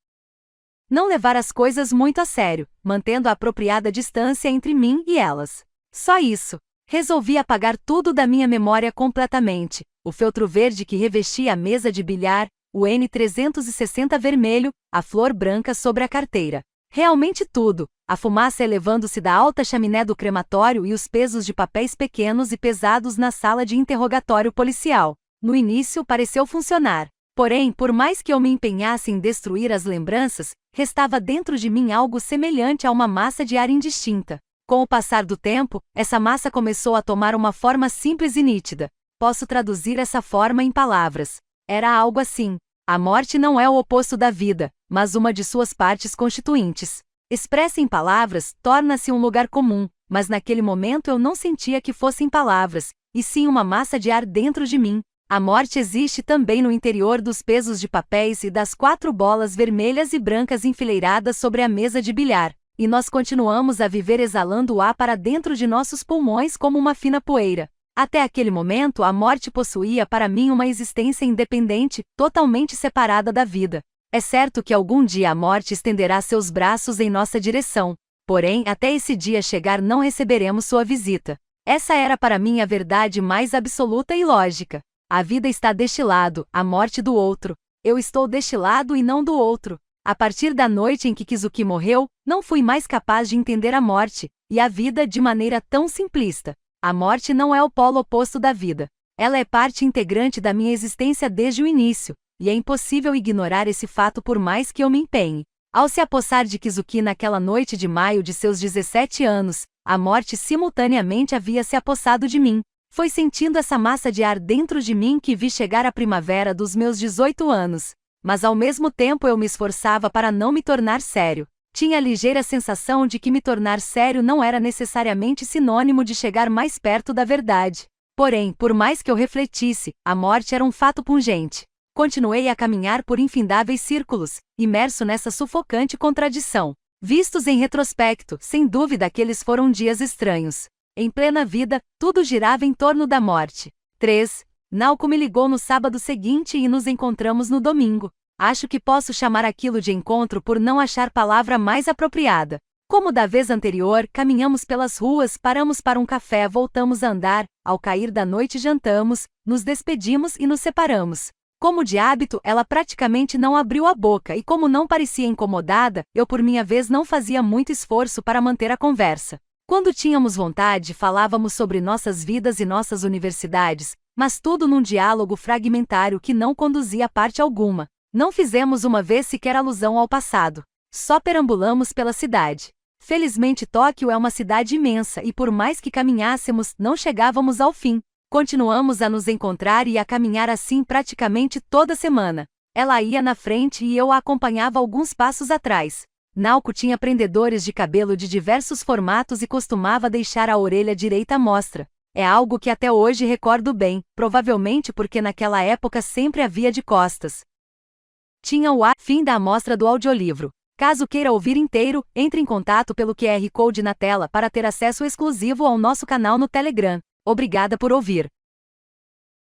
Não levar as coisas muito a sério, mantendo a apropriada distância entre mim e elas. Só isso. Resolvi apagar tudo da minha memória completamente. O feltro verde que revestia a mesa de bilhar, o N360 vermelho, a flor branca sobre a carteira. Realmente tudo. A fumaça elevando-se da alta chaminé do crematório e os pesos de papéis pequenos e pesados na sala de interrogatório policial. No início pareceu funcionar. Porém, por mais que eu me empenhasse em destruir as lembranças, restava dentro de mim algo semelhante a uma massa de ar indistinta. Com o passar do tempo, essa massa começou a tomar uma forma simples e nítida. Posso traduzir essa forma em palavras. Era algo assim. A morte não é o oposto da vida, mas uma de suas partes constituintes. Expressa em palavras, torna-se um lugar comum, mas naquele momento eu não sentia que fossem palavras, e sim uma massa de ar dentro de mim. A morte existe também no interior dos pesos de papéis e das 4 bolas vermelhas e brancas enfileiradas sobre a mesa de bilhar, e nós continuamos a viver exalando o ar para dentro de nossos pulmões como uma fina poeira. Até aquele momento, a morte possuía para mim uma existência independente, totalmente separada da vida. É certo que algum dia a morte estenderá seus braços em nossa direção, porém, até esse dia chegar não receberemos sua visita. Essa era para mim a verdade mais absoluta e lógica. A vida está deste lado, a morte do outro. Eu estou deste lado e não do outro. A partir da noite em que Kizuki morreu, não fui mais capaz de entender a morte, e a vida de maneira tão simplista. A morte não é o polo oposto da vida. Ela é parte integrante da minha existência desde o início, e é impossível ignorar esse fato por mais que eu me empenhe. Ao se apossar de Kizuki naquela noite de maio de seus 17 anos, a morte simultaneamente havia se apossado de mim. Foi sentindo essa massa de ar dentro de mim que vi chegar a primavera dos meus 18 anos. Mas ao mesmo tempo eu me esforçava para não me tornar sério. Tinha a ligeira sensação de que me tornar sério não era necessariamente sinônimo de chegar mais perto da verdade. Porém, por mais que eu refletisse, a morte era um fato pungente. Continuei a caminhar por infindáveis círculos, imerso nessa sufocante contradição. Vistos em retrospecto, sem dúvida aqueles foram dias estranhos. Em plena vida, tudo girava em torno da morte. 3. Naoko me ligou no sábado seguinte e nos encontramos no domingo. Acho que posso chamar aquilo de encontro por não achar palavra mais apropriada. Como da vez anterior, caminhamos pelas ruas, paramos para um café, voltamos a andar, ao cair da noite jantamos, nos despedimos e nos separamos. Como de hábito, ela praticamente não abriu a boca e como não parecia incomodada, eu por minha vez não fazia muito esforço para manter a conversa. Quando tínhamos vontade, falávamos sobre nossas vidas e nossas universidades, mas tudo num diálogo fragmentário que não conduzia a parte alguma. Não fizemos uma vez sequer alusão ao passado. Só perambulamos pela cidade. Felizmente Tóquio é uma cidade imensa e por mais que caminhássemos, não chegávamos ao fim. Continuamos a nos encontrar e a caminhar assim praticamente toda semana. Ela ia na frente e eu a acompanhava alguns passos atrás. Naoko tinha prendedores de cabelo de diversos formatos e costumava deixar a orelha direita à mostra. É algo que até hoje recordo bem, provavelmente porque naquela época sempre havia de costas. Tinha o fim da amostra do audiolivro. Caso queira ouvir inteiro, entre em contato pelo QR Code na tela para ter acesso exclusivo ao nosso canal no Telegram. Obrigada por ouvir.